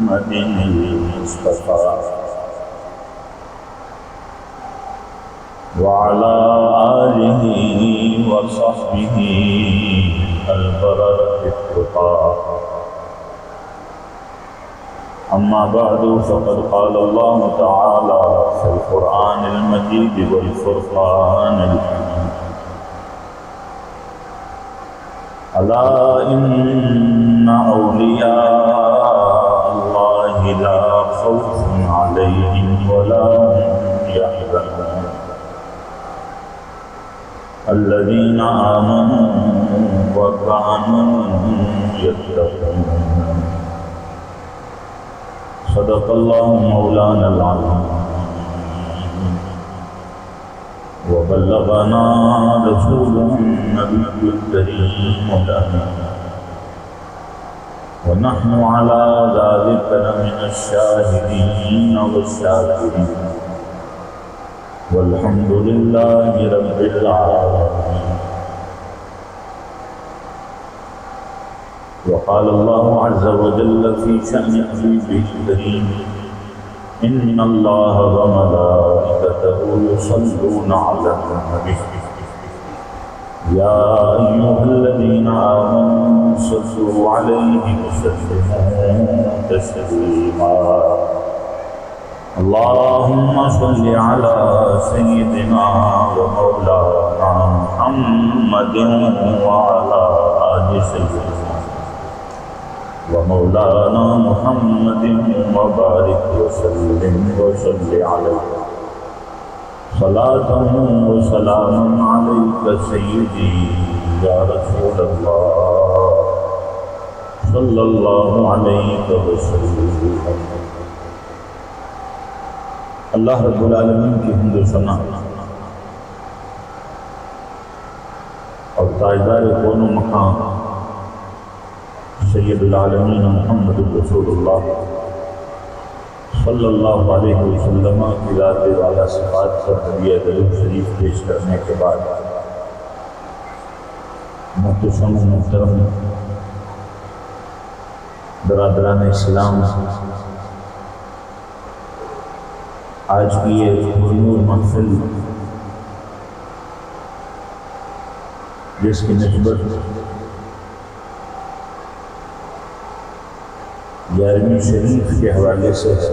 محمد المصطفى وعلى آله وصحبه البررة التقى أما بعد فقد قال الله تعالى في القرآن المجيد والفرقان الحميد ألا إن أولياء الله لا خوف عليهم ولا هم يحزنون الذين آمنوا وكانوا يتقون صدق الله مولانا العظيم وبلغنا رسوله النبي الكريم الأمين ونحن على ذلك لمن الشاهدين والشاكرين والحمد لله رب العالمين. وقال الله عز وجل في شأن حبيبه الكريم إن الله وملائكته يصلون على النبي يا أيها الذين آمنوا صلوا عليه وسلموا تسليما. اللهم صل على سيدنا ومولانا محمد وعلى آل سيدنا ومولانا محمد وبارك وسلم وصل عليه صلاة وسلام عليك سيدي يا رسول الله صلى الله عليه وسلم. اللہ رب العالمین کی حمد و ثنا اور تاجدار کون و مقام سید العالمین محمد رسول اللہ صلی اللہ علیہ وسلم کی ذات والا صفات پر حدیہ درود شریف پیش کرنے کے بعد محتشم و محترم برادران اسلام، آج کی یہ پرنور محفل جس کی نسبت 11ویں شریف کے حوالے سے ہے،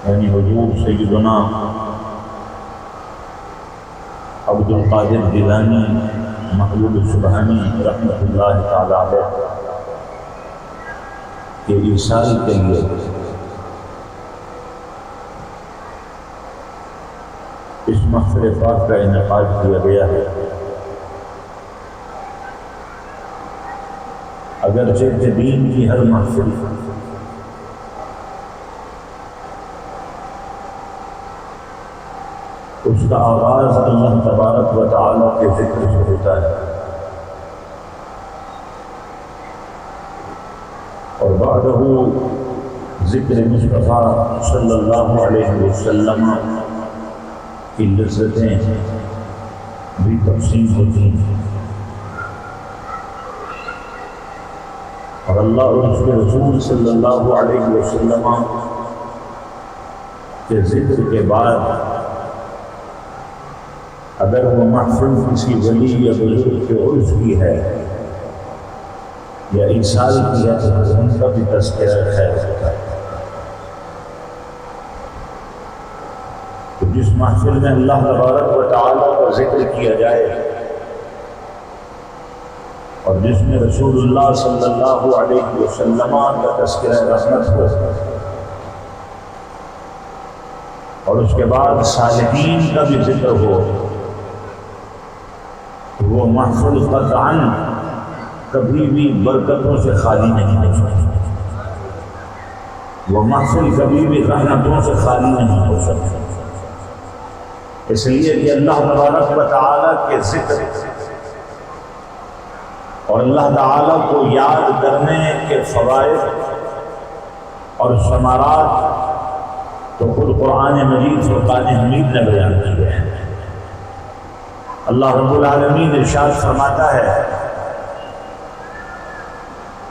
یعنی حضور سیدنا عبد القادر جیلانی محبوب سبحانی رحمۃ اللہ تعالی علیہ کے ایصال کے لیے اس محفل پاک کا انعقاد کیا گیا ہے. اگرچہ دین کی ہر محفل اس کا آغاز اللہ تبارک و تعالی کے ذکر سے ہوتا ہے اور بعدہ ذکر مصطفیٰ صلی اللہ علیہ وسلم کی لذتیں بھی تقسیم ہوتی ہیں اور اللہ اور اس کے رسول صلی اللہ علیہ وسلم کے ذکر کے بعد اگر وہ محفل کسی ولی یا بزرگ کے عرس کی ہے یا ایصال کی ہے تو ان کا بھی تذکرہ خیر ہوتا ہے. تو جس محفل میں اللہ تبارک و تعالیٰ کا ذکر کیا جائے اور جس میں رسول اللہ صلی اللہ علیہ وسلم کا تذکرہ رحمت ہو اور اس کے بعد صالحین کا بھی ذکر ہو تو وہ محفل قطعاً کبھی بھی برکتوں سے خالی نہیں ہو سکتی، وہ محفل کبھی بھی رحمتوں سے خالی نہیں ہو سکتی، اس لیے کہ اللہ تبارک و تعالیٰ کے ذکر اور اللہ تعالیٰ کو یاد کرنے کے فوائد اور ثمرات تو خود قرآن مجید فرقان حمید نے بیان کیے ہیں. اللہ رب العالمین ارشاد فرماتا ہے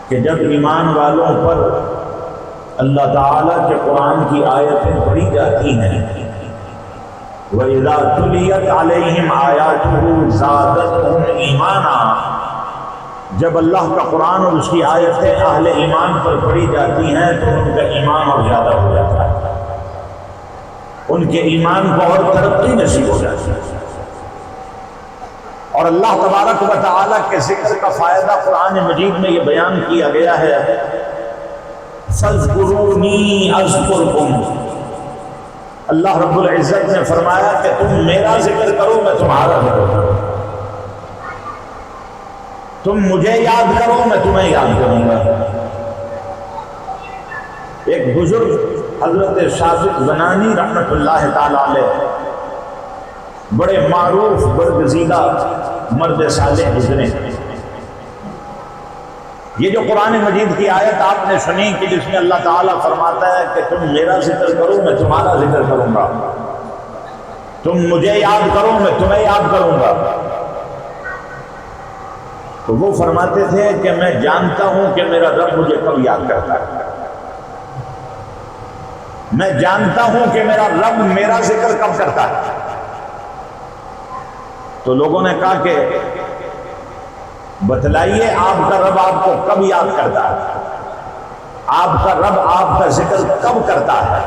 کہ جب ایمان والوں پر اللہ تعالیٰ کے قرآن کی آیتیں پڑھی جاتی ہیں وَإِذَا تُلِيَتْ عَلَيْهِمْ آيَاتُهُ زَادَتْهُمْ ایمانا، جب اللہ کا قرآن اور اس کی آیتیں اہل ایمان پر پڑھی جاتی ہیں تو ان کا ایمان اور زیادہ ہو جاتا ہے، ان کے ایمان کو اور ترقی نصیب ہو جاتی ہے۔ اور اللہ تبارک و تعالیٰ کے ذکر کا فائدہ قرآن مجید میں یہ بیان کیا گیا ہے، فَاذْكُرُونِي أَذْكُرْكُمْ۔ اللہ رب العزت نے فرمایا کہ تم میرا ذکر کرو میں تمہارا ذکر کروں، تم مجھے یاد کرو میں تمہیں یاد کروں گا۔ ایک بزرگ حضرت صادق زنانی رحمت اللہ تعالی علیہ، بڑے معروف برگزیدہ مرد صالح گزرے۔ یہ جو قرآن مجید کی آیت آپ نے سنی کہ جس میں اللہ تعالیٰ فرماتا ہے کہ تم میرا ذکر کرو میں تمہارا ذکر کروں گا، تم مجھے یاد کرو میں تمہیں یاد کروں گا، تو وہ فرماتے تھے کہ میں جانتا ہوں کہ میرا رب مجھے کب یاد کرتا ہے، میں جانتا ہوں کہ میرا رب میرا ذکر کب کرتا ہے۔ تو لوگوں نے کہا کہ بتلائیے آپ کا رب آپ کو کب یاد کرتا ہے، آپ کا رب آپ کا ذکر کب کرتا ہے،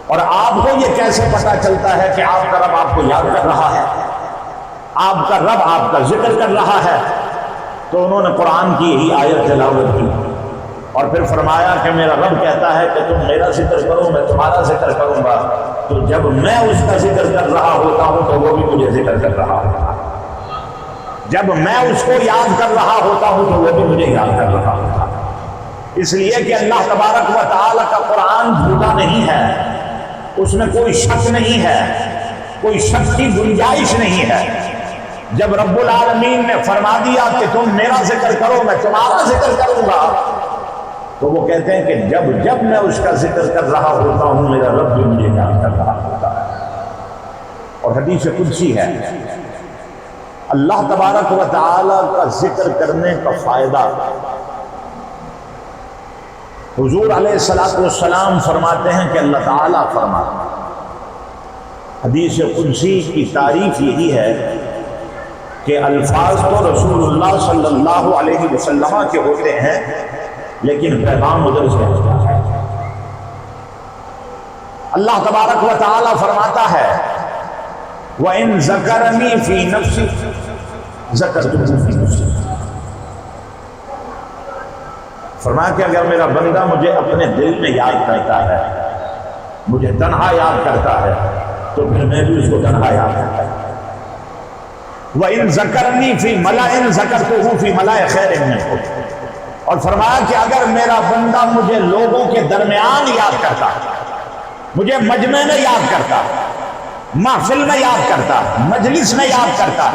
اور آپ کو یہ کیسے پتا چلتا ہے کہ آپ کا رب آپ کو یاد کر رہا ہے، آپ کا رب آپ کا ذکر کر رہا ہے؟ تو انہوں نے قرآن کی یہی آیت تلاوت کی اور پھر فرمایا کہ میرا رب کہتا ہے کہ تم میرا ذکر کرو میں تمہارا ذکر کروں گا، تو جب میں اس کا ذکر کر رہا ہوتا ہوں تو وہ بھی مجھے ذکر کر رہا ہوتا ہے، جب میں اس کو یاد کر رہا ہوتا ہوں تو وہ بھی مجھے یاد کر رہا ہوتا ہے۔ اس لیے کہ اللہ تبارک و تعالیٰ کا قرآن جھوٹا نہیں ہے، اس میں کوئی شک نہیں ہے، کوئی شک کی گنجائش نہیں ہے۔ جب رب العالمین نے فرما دیا کہ تم میرا ذکر کرو میں تمہارا ذکر کروں گا، تو وہ کہتے ہیں کہ جب میں اس کا ذکر کر رہا ہوتا ہوں میرا رب بھی مجھے یاد کر رہا ہوتا ہے۔ اور حدیث قدسی ہے، اللہ تبارک و تعالیٰ کا ذکر کرنے کا فائدہ، حضور علیہ السلام فرماتے ہیں کہ اللہ تعالیٰ فرماتے ہیں، حدیث قدسی کی تعریف یہی ہے کہ الفاظ تو رسول اللہ صلی اللہ علیہ وسلم کے ہوتے ہیں لیکن پیغام ادھر سے ہوتا ہے۔ اللہ تبارک و تعالیٰ فرماتا ہے وَإِن ذَكَرَنِي فِي نَفْسِي ذَكَرْتُهُ فِي نَفْسِي، فرمایا کہ اگر میرا بندہ مجھے اپنے دل میں یاد کرتا ہے، مجھے تنہا یاد کرتا ہے، تو پھر میں بھی اس کو تنہا یاد کرتا ہوں۔ وَإِن ذَكَرَنِي فِي مَلَئٍ ذَكَرْتُهُ فِي مَلَئِ خَيْرٍ مِّنْهُمْ، اور فرمایا کہ اگر میرا بندہ مجھے لوگوں کے درمیان یاد کرتا، مجھے مجمع میں یاد کرتا، محفل میں یاد کرتا، مجلس میں یاد کرتا،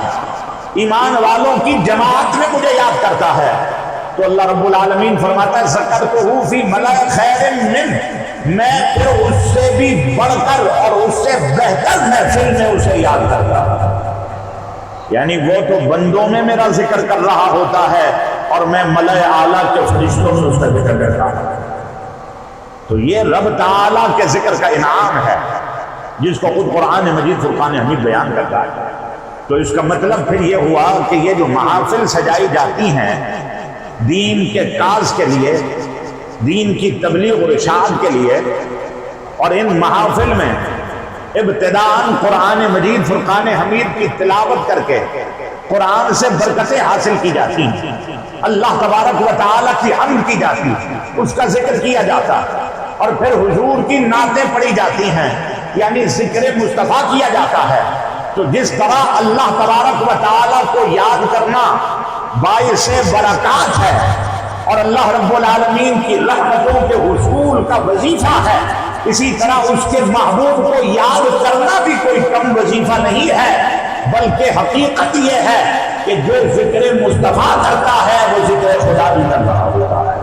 ایمان والوں کی جماعت میں مجھے یاد کرتا ہے، تو اللہ رب العالمین فرماتا ہے ذکرتہ فی ملأ خیر من، میں پھر اس سے بھی بڑھ کر اور اس سے بہتر محفل میں اسے یاد کرتا۔ یعنی وہ تو بندوں میں میرا ذکر کر رہا ہوتا ہے اور میں ملأ اعلیٰ کے فرشتوں میں اس کا ذکر کرتا ہوں۔ تو یہ رب تعالیٰ کے ذکر کا انعام ہے جس کو خود قرآن مجید فرقان حمید بیان کرتا ہے۔ تو اس کا مطلب پھر یہ ہوا کہ یہ جو محافل سجائی جاتی ہیں دین کے کاز کے لیے، دین کی تبلیغ و ارشاد کے لیے، اور ان محافل میں ابتداءً قرآن مجید فرقان حمید کی تلاوت کر کے قرآن سے برکتیں حاصل کی جاتی ہیں، اللہ تبارک و تعالیٰ کی حمد کی جاتی، اس کا ذکر کیا جاتا، اور پھر حضور کی نعتیں پڑھی جاتی ہیں، یعنی ذکر مصطفیٰ کیا جاتا ہے۔ تو جس طرح اللہ تبارک و تعالیٰ کو یاد کرنا باعث برکات ہے اور اللہ رب العالمین کی رحمتوں کے حصول کا وظیفہ ہے، اسی طرح اس کے محبوب کو یاد کرنا بھی کوئی کم وظیفہ نہیں ہے، بلکہ حقیقت یہ ہے کہ جو ذکر مصطفیٰ کرتا ہے وہ ذکر خدا بھی کر رہا ہوتا ہے۔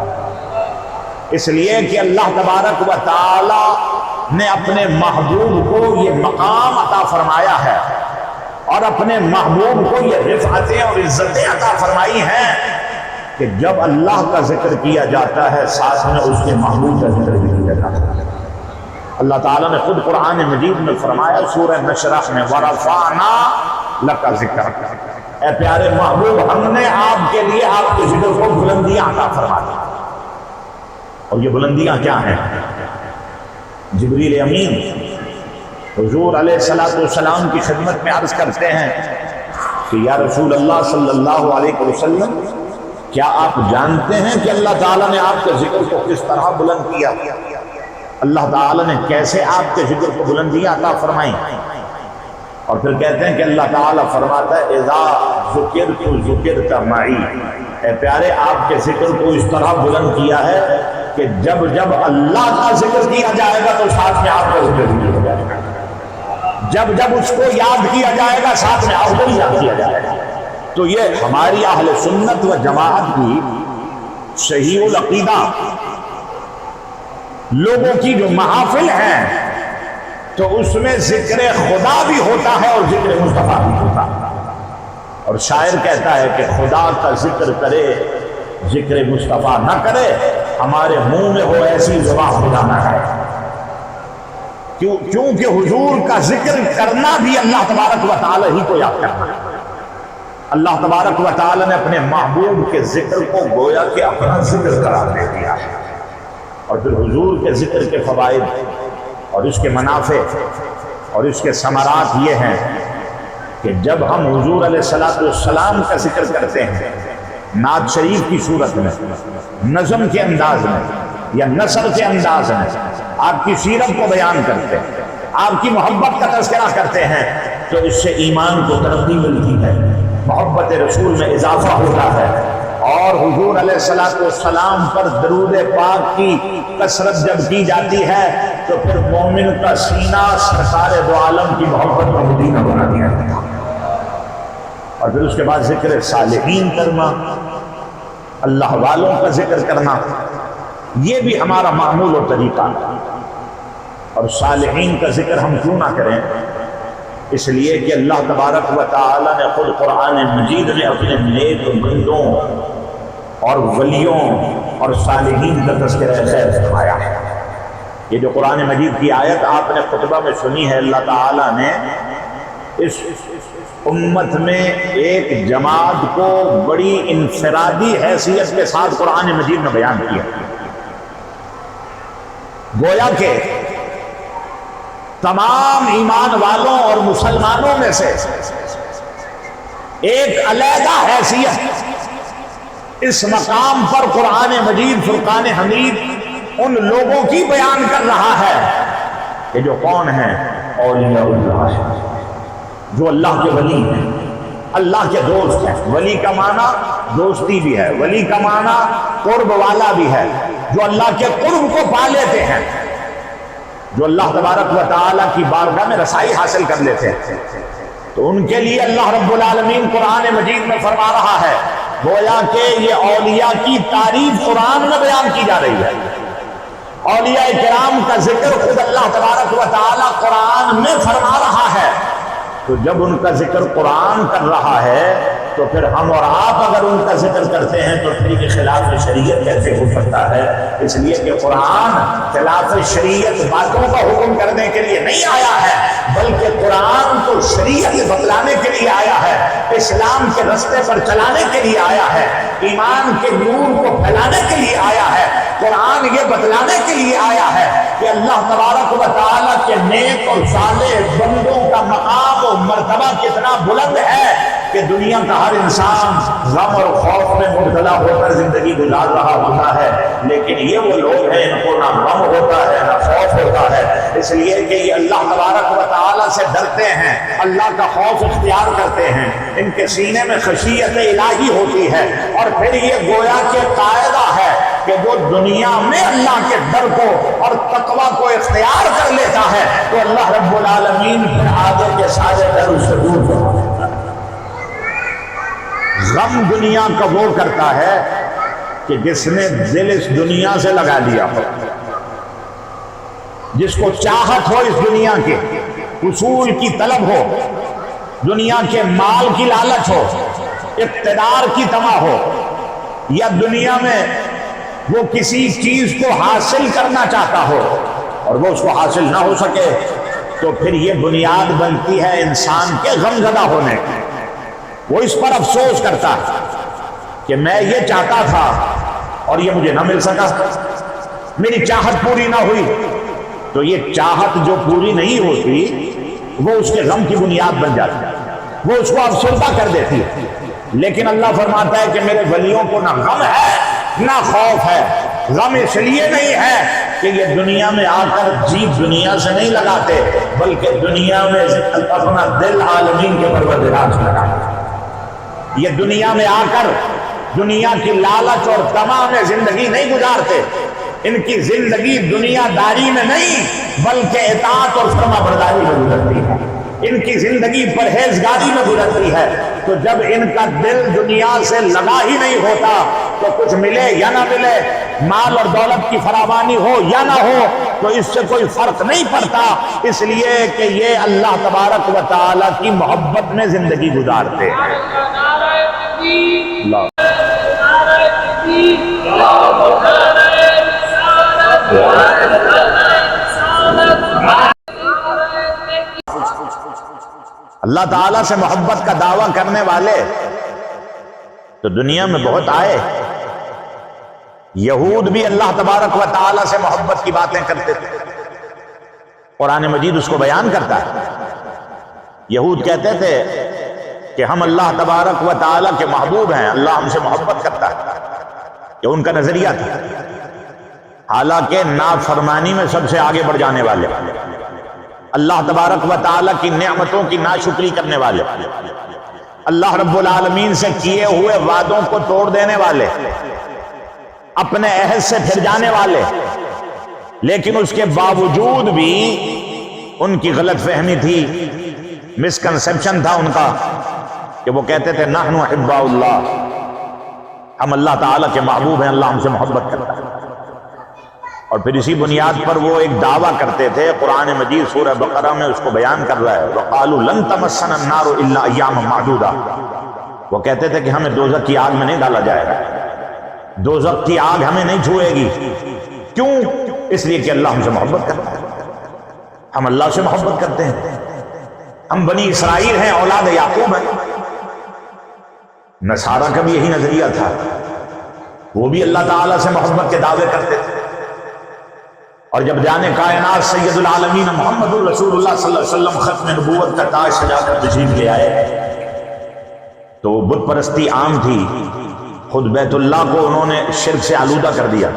اس لیے کہ اللہ تبارک و تعالی نے اپنے محبوب کو یہ مقام عطا فرمایا ہے اور اپنے محبوب کو یہ رفعتیں اور عزتیں عطا فرمائی ہیں کہ جب اللہ کا ذکر کیا جاتا ہے ساتھ میں اس کے محبوب کا ذکر بھی کیا جاتا ہے۔ اللہ تعالیٰ نے خود قرآن مجید میں فرمایا سورہ نشرح میں وَرَفَعْنَا لَكَ ذِكْرَكَ، اے پیارے محبوب ہم نے آپ کے لیے آپ کے ذکر کو بلندیاں عطا فرما دی۔ اور یہ بلندیاں کیا ہیں؟ جبریل امین حضور علیہ السلام کی خدمت میں عرض کرتے ہیں کہ یا رسول اللہ صلی اللہ علیہ وسلم، کیا آپ جانتے ہیں کہ اللہ تعالیٰ نے آپ کے ذکر کو کس طرح بلند کیا؟ اللہ تعالیٰ نے کیسے آپ کے ذکر کو بلندیاں عطا فرمائیں؟ اور پھر کہتے ہیں کہ اللہ تعالیٰ فرماتا ہے اذا ذکرت ذکرت معی، اے پیارے آپ کے ذکر کو اس طرح بلند کیا ہے کہ جب جب اللہ کا ذکر کیا جائے گا تو ساتھ میں آپ کا ذکر بھی ہو جائے گا، جب جب اس کو یاد کیا جائے گا ساتھ میں آپ کو بھی یاد کیا جائے گا۔ تو یہ ہماری اہل سنت و جماعت کی صحیح العقیدہ لوگوں کی جو محافل ہیں تو اس میں ذکر خدا بھی ہوتا ہے اور ذکر مصطفیٰ بھی ہوتا ہے، اور شاعر کہتا ہے کہ خدا کا ذکر کرے ذکر مصطفیٰ نہ کرے، ہمارے منہ میں ہو ایسی زبان خدا نہ ہے۔ کیونکہ حضور کا ذکر کرنا بھی اللہ تبارک و تعالی ہی کو یاد کرنا ہے۔ اللہ تبارک و تعالی نے اپنے محبوب کے ذکر کو گویا کہ اپنا ذکر قرار دے دیا ہے، اور پھر حضور کے ذکر کے فوائد اور اس کے منافع اور اس کے ثمرات یہ ہیں کہ جب ہم حضور علیہ السلام کا ذکر کرتے ہیں نعت شریف کی صورت میں، نظم کے انداز میں یا نثر کے انداز میں، آپ کی سیرت کو بیان کرتے ہیں، آپ کی محبت کا تذکرہ کرتے ہیں، تو اس سے ایمان کو ترقی ملتی ہے، محبت رسول میں اضافہ ہوتا ہے، اور حضور علیہ السلام پر درود پاک کی کثرت جب کی جاتی ہے تو پھر مومن کا سینہ سرکار دو عالم کی محبت کا مدینہ بنا دیا جاتا ہے۔ اور پھر اس کے بعد ذکر صالحین کرنا، اللہ والوں کا ذکر کرنا، یہ بھی ہمارا معمول و طریقہ۔ اور صالحین کا ذکر ہم کیوں نہ کریں؟ اس لیے کہ اللہ تبارک و تعالی نے خود قرآن مجید میں اپنے نیک بندوں اور ولیوں اور صالحین کا تذکرہ خیر فرمایا ہے۔ یہ جو قرآن مجید کی آیت آپ نے خطبہ میں سنی ہے، اللہ تعالی نے اس امت میں ایک جماعت کو بڑی انفرادی حیثیت کے ساتھ قرآن مجید میں بیان کیا، گویا کہ تمام ایمان والوں اور مسلمانوں میں سے ایک علیحدہ حیثیت اس مقام پر قرآن مجید فرقان حمید ان لوگوں کی بیان کر رہا ہے کہ جو کون ہیں؟ اولیاء اللہ، جو اللہ کے ولی ہیں، اللہ کے دوست ہیں۔ ولی کا معنی دوستی بھی ہے، ولی کا معنی قرب والا بھی ہے، جو اللہ کے قرب کو پا لیتے ہیں، جو اللہ تبارک و تعالیٰ کی بارگاہ میں رسائی حاصل کر لیتے ہیں۔ تو ان کے لیے اللہ رب العالمین قرآن مجید میں فرما رہا ہے، گویا کہ یہ اولیاء کی تعریف قرآن میں بیان کی جا رہی ہے۔ اولیاء کرام کا ذکر خود اللہ تبارک و تعالیٰ قرآن میں فرما رہا ہے۔ تو جب ان کا ذکر قرآن کر رہا ہے تو پھر ہم اور آپ اگر ان کا ذکر کرتے ہیں تو پھر یہ خلاف شریعت کیسے ہو سکتا ہے؟ اس لیے کہ قرآن خلاف شریعت باتوں کا حکم کرنے کے لیے نہیں آیا ہے، بلکہ قرآن تو شریعت بتلانے کے لیے آیا ہے، اسلام کے رستے پر چلانے کے لیے آیا ہے، ایمان کے نور کو پھیلانے کے لیے آیا ہے۔ قرآن یہ بتلانے کے لیے آیا ہے کہ اللہ تبارک و تعالیٰ کے نیک اور صالح بندوں کا مقام و مرتبہ کتنا بلند ہے کہ دنیا کا ہر انسان غم اور خوف میں مبتلا ہو کر زندگی گزار رہا ہوتا ہے، لیکن یہ وہ لوگ ہیں ان کو نہ غم ہوتا ہے نہ خوف ہوتا ہے، اس لیے کہ یہ اللہ تبارک و تعالیٰ سے ڈرتے ہیں، اللہ کا خوف اختیار کرتے ہیں، ان کے سینے میں خشیت الہی ہوتی ہے، اور پھر یہ گویا کہ قاعدہ ہے کہ جو دنیا میں اللہ کے ڈر کو اور تقوی کو اختیار کر لیتا ہے تو اللہ رب العالمین پھر آگے کے سارے ڈر اس سے دور کروا دیتا ہے۔ غم دنیا کا وہ کرتا ہے کہ جس نے دل اس دنیا سے لگا لیا ہو، جس کو چاہت ہو اس دنیا کے حصول کی طلب ہو، دنیا کے مال کی لالچ ہو، اقتدار کی طمع ہو، یا دنیا میں وہ کسی چیز کو حاصل کرنا چاہتا ہو اور وہ اس کو حاصل نہ ہو سکے تو پھر یہ بنیاد بنتی ہے انسان کے غمزدہ ہونے کی۔ وہ اس پر افسوس کرتا ہے کہ میں یہ چاہتا تھا اور یہ مجھے نہ مل سکا، میری چاہت پوری نہ ہوئی۔ تو یہ چاہت جو پوری نہیں ہوتی وہ اس کے غم کی بنیاد بن جاتی ہے، وہ اس کو افسردہ کر دیتی ہے۔ لیکن اللہ فرماتا ہے کہ میرے ولیوں کو نہ غم ہے نہ خوف ہے۔ غم اس لیے نہیں ہے کہ یہ دنیا میں آ کر جی دنیا سے نہیں لگاتے، بلکہ دنیا میں اپنا دل عالمین کے پروردگار سے لگاتے۔ یہ دنیا میں آ کر دنیا کی لالچ اور طمع میں زندگی نہیں گزارتے، ان کی زندگی دنیا داری میں نہیں بلکہ اطاعت اور فرما برداری میں گزرتی ہے، ان کی زندگی پرہیزگاری میں گزرتی ہے۔ تو جب ان کا دل دنیا سے لگا ہی نہیں ہوتا تو کچھ ملے یا نہ ملے، مال اور دولت کی فراوانی ہو یا نہ ہو، تو اس سے کوئی فرق نہیں پڑتا، اس لیے کہ یہ اللہ تبارک و تعالی کی محبت میں زندگی گزارتے ہیں۔ اللہ اللہ تعالیٰ سے محبت کا دعویٰ کرنے والے تو دنیا میں بہت آئے۔ یہود بھی اللہ تبارک و تعالیٰ سے محبت کی باتیں کرتے تھے، قرآن مجید اس کو بیان کرتا ہے۔ یہود کہتے تھے کہ ہم اللہ تبارک و تعالیٰ کے محبوب ہیں، اللہ ہم سے محبت کرتا ہے، یہ ان کا نظریہ تھا۔ حالانکہ نافرمانی میں سب سے آگے بڑھ جانے والے، اللہ تبارک و تعالیٰ کی نعمتوں کی ناشکری کرنے والے، اللہ رب العالمین سے کیے ہوئے وعدوں کو توڑ دینے والے، اپنے عہد سے پھر جانے والے، لیکن اس کے باوجود بھی ان کی غلط فہمی تھی، مسکنسپشن تھا ان کا، کہ وہ کہتے تھے نحن احباء اللہ، ہم اللہ تعالیٰ کے محبوب ہیں، اللہ ہم سے محبت کرتا ہے۔ اور پھر اسی بنیاد پر وہ ایک دعویٰ کرتے تھے، قرآن مجید سورہ بقرہ میں اس کو بیان کر رہا ہے، وَقَالُوا لَن تَمَسَّنَا النَّارُ إِلَّا أَيَّامًا مَّعْدُودَةً، وہ کہتے تھے کہ ہمیں دوزخ کی آگ میں نہیں ڈالا جائے گا، دوزخ کی آگ ہمیں نہیں چھوئے گی۔ کیوں؟ اس لیے کہ اللہ ہم سے محبت کرتا ہے، ہم اللہ سے محبت کرتے ہیں، ہم بنی اسرائیل ہیں، اولاد یعقوب ہیں۔ نصارہ کا بھی یہی نظریہ تھا، وہ بھی اللہ تعالیٰ سے محبت کے دعوے کرتے تھے۔ اور جب جانے کائنات سید العالمین محمد الرسول اللہ صلی اللہ علیہ وسلم ختم نبوت کا تاج سجا کر تشریف لے آئے تو بت پرستی عام تھی، خود بیت اللہ کو انہوں نے شرک سے آلودہ کر دیا،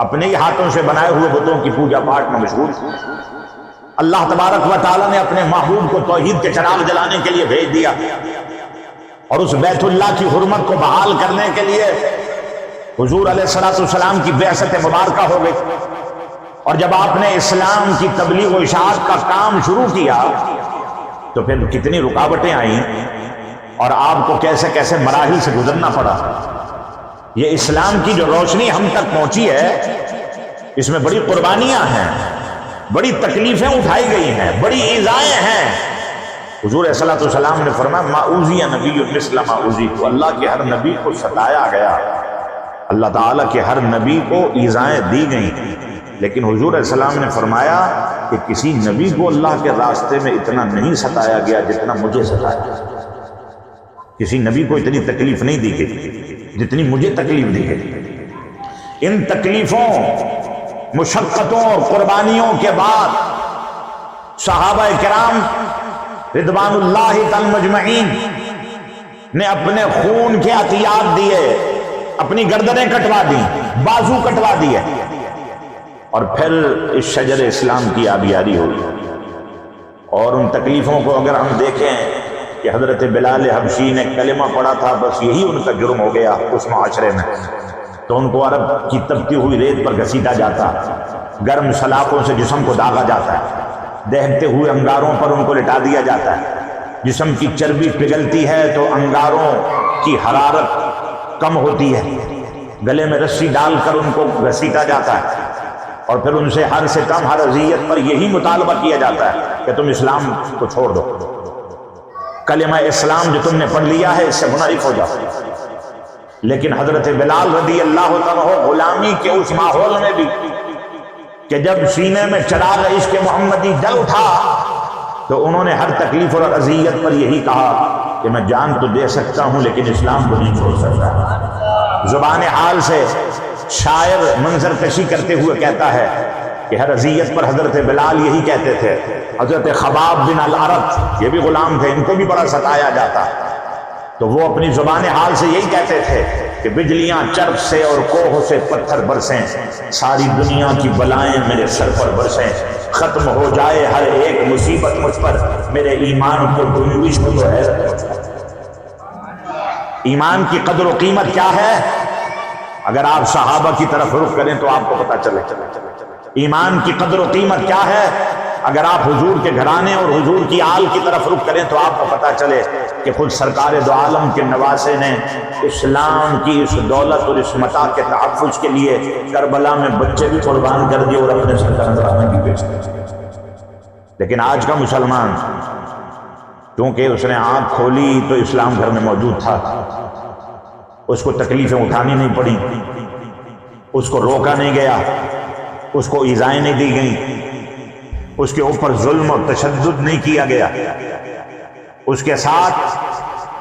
اپنے ہی ہاتھوں سے بنائے ہوئے بتوں کی پوجا پاٹ میں مشغول تھی۔ اللہ تبارک و تعالیٰ نے اپنے محبوب کو توحید کے چراغ جلانے کے لیے بھیج دیا، اور اس بیت اللہ کی حرمت کو بحال کرنے کے لیے حضور علیہ الصلوۃ والسلام کی بعثت مبارکہ ہو گئی۔ اور جب آپ نے اسلام کی تبلیغ و اشاعت کا کام شروع کیا تو پھر کتنی رکاوٹیں آئیں اور آپ کو کیسے کیسے مراحل سے گزرنا پڑا۔ یہ اسلام کی جو روشنی ہم تک پہنچی ہے اس میں بڑی قربانیاں ہیں، بڑی تکلیفیں اٹھائی گئی ہیں، بڑی ایذائیں ہیں۔ حضور صلی اللہ علیہ وسلم نے فرمایا ما اوذی نبی مثل ما اوذیت، اللہ کے ہر نبی کو ستایا گیا، اللہ تعالیٰ کے ہر نبی کو ایذائیں دی گئیں، لیکن حضور علیہ السلام نے فرمایا کہ کسی نبی کو اللہ کے راستے میں اتنا نہیں ستایا گیا جتنا مجھے ستایا گیا، کسی نبی کو اتنی تکلیف نہیں دی گئی جتنی مجھے تکلیف دی گئی۔ ان تکلیفوں، مشقتوں اور قربانیوں کے بعد صحابہ کرام رضوان اللہ تعالی مجمعین نے اپنے خون کے عطیات دیے، اپنی گردنیں کٹوا دی، بازو کٹوا دیے، اور پھر اس شجر اسلام کی آبیاری ہوئی۔ اور ان تکلیفوں کو اگر ہم دیکھیں کہ حضرت بلال حبشی نے کلمہ پڑھا تھا، بس یہی ان کا جرم ہو گیا اس معاشرے میں، تو ان کو عرب کی تپتی ہوئی ریت پر گھسیٹا جاتا، گرم سلاخوں سے جسم کو داغا جاتا ہے، دہتے ہوئے انگاروں پر ان کو لٹا دیا جاتا ہے، جسم کی چربی پگھلتی ہے تو انگاروں کی حرارت کم ہوتی ہے، گلے میں رسی ڈال کر ان کو گھسیٹا جاتا ہے، اور پھر ان سے ہر ستم ہر اذیت پر یہی مطالبہ کیا جاتا ہے کہ تم اسلام کو چھوڑ دو، کلمہ اسلام جو تم نے پڑھ لیا ہے اس سے منحرف ہو جاؤ۔ لیکن حضرت بلال رضی اللہ عنہ غلامی کے اس ماحول میں بھی کہ جب سینے میں چراغ عشق محمدی جل اٹھا تو انہوں نے ہر تکلیف اور اذیت پر یہی کہا کہ میں جان تو دے سکتا ہوں لیکن اسلام کو نہیں چھوڑ سکتا۔ زبان حال سے شاعر منظر کشی کرتے ہوئے کہتا ہے کہ ہر اذیت پر حضرت بلال یہی کہتے تھے۔ حضرت خباب بن الارت یہ بھی غلام تھے، ان کو بھی بڑا ستایا جاتا، تو وہ اپنی زبان حال سے یہی کہتے تھے کہ بجلیاں چرخ سے اور کوہ سے پتھر برسیں، ساری دنیا کی بلائیں میرے سر پر برسیں، ختم ہو جائے ہر ایک مصیبت مجھ پر، میرے ایمان کو جنبش ہو تو حیرت ہو۔ ایمان کی قدر و قیمت کیا ہے؟ اگر آپ صحابہ کی طرف رخ کریں تو آپ کو پتہ چلے۔ ایمان کی قدر و قیمت کیا ہے؟ اگر آپ حضور کے گھرانے اور حضور کی آل کی طرف رخ کریں تو آپ کو پتہ چلے کہ خود سرکار دو عالم کے نواسے نے اسلام کی اس دولت اور اس متاع کے تحفظ کے لیے کربلا میں بچے بھی قربان کر دیے اور اپنے سرکار بھی بیچ دیے۔ لیکن آج کا مسلمان کیونکہ اس نے آنکھ کھولی تو اسلام گھر میں موجود تھا، اس کو تکلیفیں اٹھانی نہیں پڑی، اس کو روکا نہیں گیا، اس کو ایذائیں نہیں دی گئیں، اس کے اوپر ظلم اور تشدد نہیں کیا گیا، اس کے ساتھ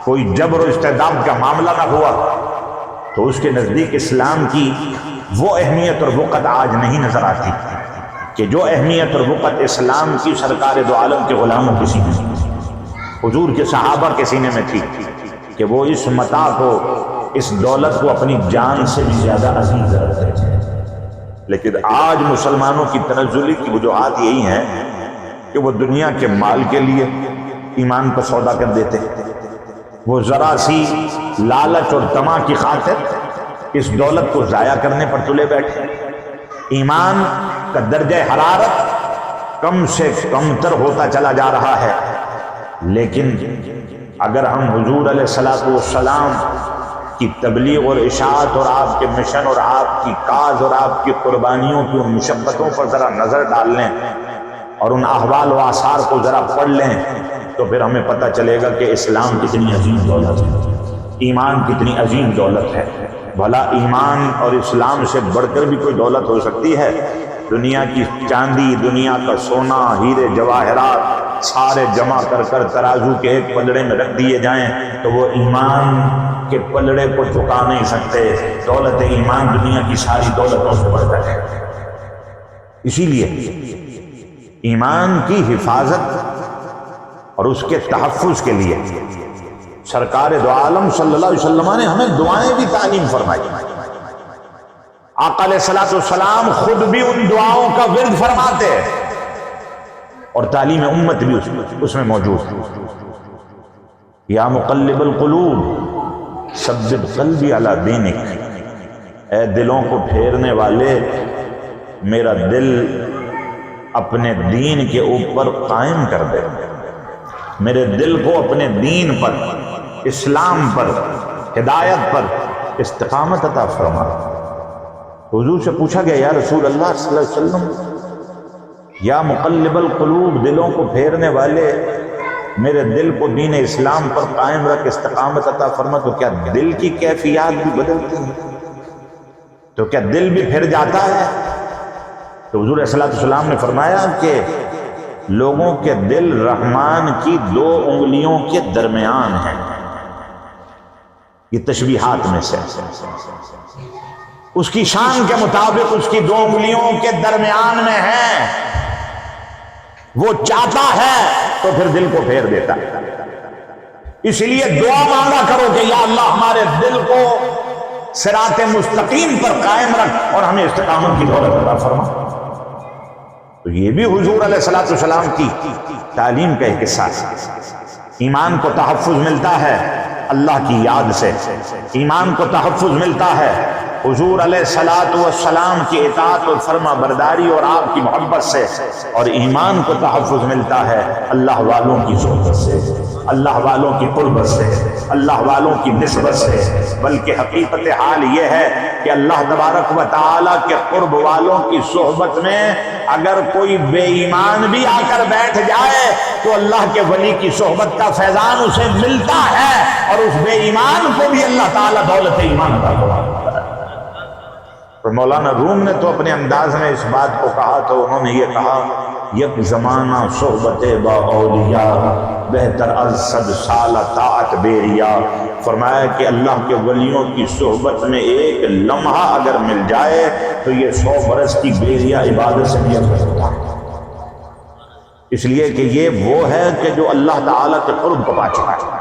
کوئی جبر و استعداد کا معاملہ نہ ہوا، تو اس کے نزدیک اسلام کی وہ اہمیت اور وقت آج نہیں نظر آتی کہ جو اہمیت اور وقت اسلام کی سرکار دو عالم کے غلاموں کے سینے میں، حضور کے صحابہ کے سینے میں تھی کہ وہ اس متاع کو، اس دولت کو اپنی جان سے بھی زیادہ عزیز رکھتے تھے۔ لیکن آج مسلمانوں کی تنزلی کی وجوہات یہی ہیں کہ وہ دنیا کے مال کے لیے ایمان کو سودا کر دیتے، وہ ذرا سی لالچ اور طمع کی خاطر اس دولت کو ضائع کرنے پر تلے بیٹھے۔ ایمان کا درجہ حرارت کم سے کم تر ہوتا چلا جا رہا ہے، لیکن اگر ہم حضور علیہ السلام کی تبلیغ اور اشاعت اور آپ کے مشن اور آپ کی کاز اور آپ کی قربانیوں کی ان مشقتوں پر ذرا نظر ڈال لیں اور ان احوال و آثار کو ذرا پڑھ لیں تو پھر ہمیں پتہ چلے گا کہ اسلام کتنی عظیم دولت ہے، ایمان کتنی عظیم دولت ہے۔ بھلا ایمان اور اسلام سے بڑھ کر بھی کوئی دولت ہو سکتی ہے؟ دنیا کی چاندی، دنیا کا سونا، ہیرے جواہرات سارے جمع کر کر ترازو کے ایک پلڑے میں رکھ دیے جائیں تو وہ ایمان کے پلڑے کو چکا نہیں سکتے۔ دولت ایمان دنیا کی ساری دولتوں سے بڑھ کر ہے۔ اسی لیے ایمان کی حفاظت اور اس کے تحفظ کے لیے سرکار دو عالم صلی اللہ علیہ وسلم نے ہمیں دعائیں بھی تعلیم فرمائی۔ آقا علیہ السلام خود بھی ان دعاؤں کا ورد فرماتے اور تعلیم امت بھی اس میں موجود ہے۔ یا مقلب القلوب ثبت قلبی علی دینک، اے دلوں کو پھیرنے والے میرا دل اپنے دین کے اوپر قائم کر دے، میرے دل کو اپنے دین پر، اسلام پر، ہدایت پر استقامت عطا فرما۔ حضور سے پوچھا گیا یا رسول اللہ صلی اللہ علیہ وسلم، یا مقلب القلوب، دلوں کو پھیرنے والے میرے دل کو دین اسلام پر قائم رکھ، استقامت عطا فرما، تو کیا دل کی کیفیات بھی بدلتی ہیں؟ تو کیا دل بھی پھر جاتا ہے؟ تو حضور صلی اللہ علیہ وسلم نے فرمایا کہ لوگوں کے دل رحمان کی 2 انگلیوں کے درمیان ہیں۔ یہ تشبیہات میں سے اس کی شان کے مطابق اس کی 2 انگلیوں کے درمیان میں ہے، وہ چاہتا ہے تو پھر دل کو پھیر دیتا ہے۔ اس لیے دعا مانگا کرو کہ یا اللہ ہمارے دل کو صراط مستقیم پر قائم رکھ اور ہمیں استقامت کی دولت عطا فرما۔ تو یہ بھی حضور علیہ السلام کی تعلیم کا ایک حصہ ہے۔ ایمان کو تحفظ ملتا ہے اللہ کی یاد سے، ایمان کو تحفظ ملتا ہے حضور علیہ السلام کی اطاعت اور فرما برداری اور آپ کی محبت سے، اور ایمان کو تحفظ ملتا ہے اللہ والوں کی صحبت سے، اللہ والوں کی قربت سے، اللہ والوں کی نسبت سے، بلکہ حقیقت حال یہ ہے کہ اللہ تبارک و تعالیٰ کے قرب والوں کی صحبت میں اگر کوئی بے ایمان بھی آ کر بیٹھ جائے تو اللہ کے ولی کی صحبت کا فیضان اسے ملتا ہے، اور اس بے ایمان کو بھی اللہ تعالیٰ دولت ایمان عطا فرماتا ہے۔ تو مولانا روم نے تو اپنے انداز میں اس بات کو کہا تو انہوں نے یہ کہا، یک زمانہ صحبت با اولیاء بہتر از 100 سال طاعت بیریا۔ فرمایا کہ اللہ کے ولیوں کی صحبت میں ایک لمحہ اگر مل جائے تو یہ 100 برس کی بیریا عبادت سے بھی افضل ہوتا ہے، اس لیے کہ یہ وہ ہے کہ جو اللہ تعالیٰ کے قرب کو پا چکا ہے،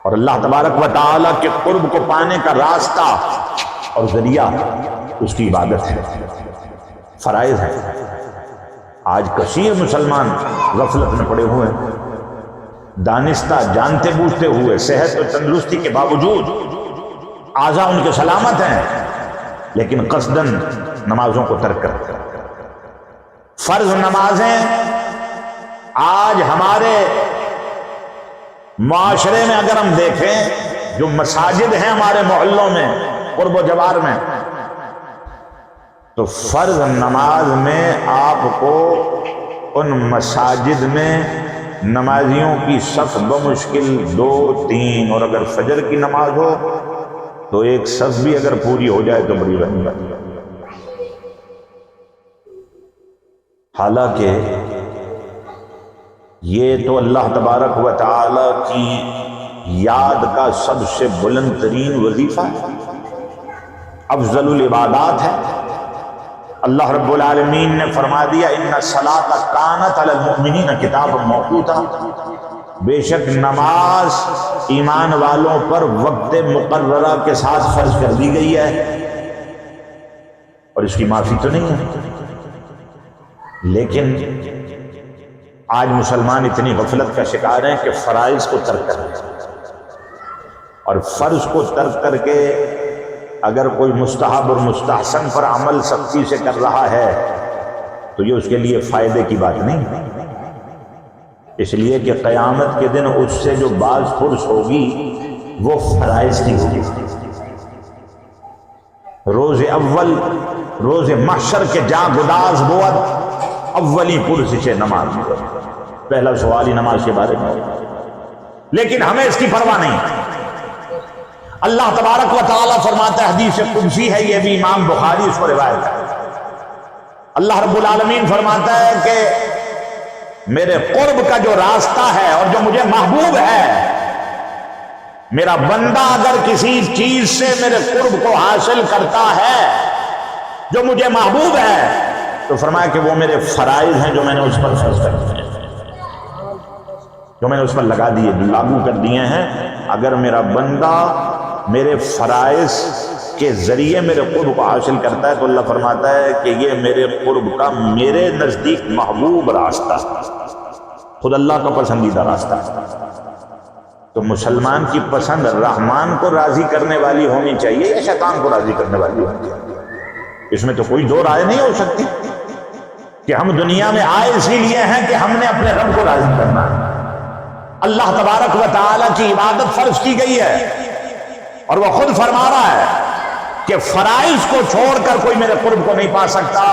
اور اللہ تبارک و تعالیٰ کے قرب کو پانے کا راستہ اور ذریعہ اس کی عبادت ہے، فرائض ہے۔ آج کثیر مسلمان غفلت میں پڑے ہوئے ہیں، دانستہ جانتے بوجھتے ہوئے، صحت و تندرستی کے باوجود، اعضاء ان کے سلامت ہیں، لیکن قصداً نمازوں کو ترک کرتے ہیں۔ فرض نمازیں آج ہمارے معاشرے میں اگر ہم دیکھیں، جو مساجد ہیں ہمارے محلوں میں، قرب و جوار میں، تو فرض نماز میں آپ کو ان مساجد میں نمازیوں کی صف بمشکل 2 3، اور اگر فجر کی نماز ہو تو ایک صف بھی اگر پوری ہو جائے تو بڑی رحمت۔ حالانکہ یہ تو اللہ تبارک و تعالی کی یاد کا سب سے بلند ترین وظیفہ ہے، افضل العبادات ہے۔ اللہ رب العالمین نے فرما دیا ان الصلاۃ کانت علی المؤمنین کتابا موقوتا، بے شک نماز ایمان والوں پر وقت مقررہ کے ساتھ فرض کر دی گئی ہے، اور اس کی معافی تو نہیں ہے۔ لیکن آج مسلمان اتنی غفلت کا شکار ہیں کہ فرائض کو ترک کر دیں، اور فرض کو ترک کر کے اگر کوئی مستحب اور مستحسن پر عمل سختی سے کر رہا ہے تو یہ اس کے لیے فائدے کی بات نہیں، اس لیے کہ قیامت کے دن اس سے جو باز پرس ہوگی وہ فرائض کی ہوگی۔ روز اول، روز محشر کے جا گداز بود اولی پرس سے نماز، پہلا سوال ہی نماز کے بارے میں، لیکن ہمیں اس کی پرواہ نہیں۔ اللہ تبارک و تعالیٰ فرماتا ہے، حدیث قدسی ہے، یہ بھی امام بخاری اس کو روایت ہے، اللہ رب العالمین فرماتا ہے کہ میرے قرب کا جو راستہ ہے اور جو مجھے محبوب ہے، میرا بندہ اگر کسی چیز سے میرے قرب کو حاصل کرتا ہے جو مجھے محبوب ہے تو فرمایا کہ وہ میرے فرائض ہیں جو میں نے اس پر فرض کر دیے، جو میں نے اس پر لگا دیے، لاگو کر دیے ہیں۔ اگر میرا بندہ میرے فرائض کے ذریعے میرے قرب کو حاصل کرتا ہے تو اللہ فرماتا ہے کہ یہ میرے قرب کا میرے نزدیک محبوب راستہ، خود اللہ کا پسندیدہ راستہ۔ تو مسلمان کی پسند رحمان کو راضی کرنے والی ہونی چاہیے یا شیطان کو راضی کرنے والی ہونی چاہیے؟ اس میں تو کوئی دو رائے نہیں ہو سکتی کہ ہم دنیا میں آئے اسی لیے ہیں کہ ہم نے اپنے رب کو راضی کرنا ہے۔ اللہ تبارک و تعالیٰ کی عبادت فرض کی گئی ہے، اور وہ خود فرما رہا ہے کہ فرائض کو چھوڑ کر کوئی میرے قرب کو نہیں پا سکتا۔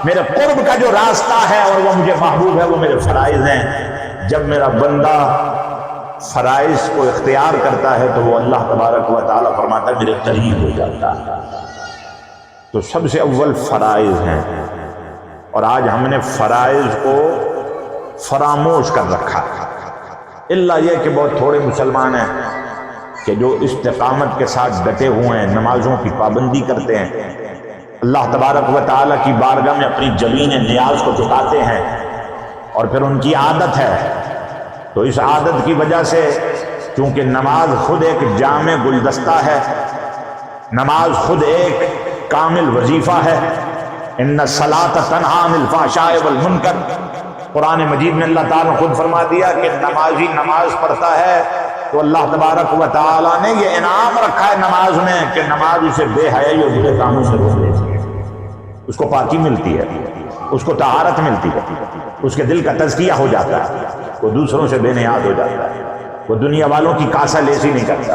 میرے قرب کا جو راستہ ہے اور وہ مجھے محبوب ہے وہ میرے فرائض ہیں۔ جب میرا بندہ فرائض کو اختیار کرتا ہے تو وہ اللہ تبارک و تعالیٰ فرماتا ہے میرے قریب ہو جاتا ہے۔ تو سب سے اول فرائض ہیں، اور آج ہم نے فرائض کو فراموش کر رکھا ہے، اللہ یہ کہ بہت تھوڑے مسلمان ہیں کہ جو استقامت کے ساتھ ڈٹے ہوئے ہیں، نمازوں کی پابندی کرتے ہیں، اللہ تبارک و تعالیٰ کی بارگاہ میں اپنی جبین نیاز کو جھکاتے ہیں، اور پھر ان کی عادت ہے۔ تو اس عادت کی وجہ سے چونکہ نماز خود ایک جامع گلدستہ ہے، نماز خود ایک کامل وظیفہ ہے، ان الصلاۃ تنہی عن الفحشاء والمنکر، قرآن مجید میں اللہ تعالیٰ نے خود فرما دیا کہ نمازی نماز پڑھتا ہے تو اللہ تبارک و تعالیٰ نے یہ انعام رکھا ہے نماز میں کہ نماز اسے بے حیائی اور برے کاموں سے روک لیتی ہے، اس کو پاکی ملتی ہے، اس کو طہارت ملتی ہے، اس کے دل کا تزکیہ ہو جاتا ہے۔ وہ دوسروں سے بے نیاز ہو جاتا ہے، وہ دنیا والوں کی کاسا لیسی نہیں کرتا،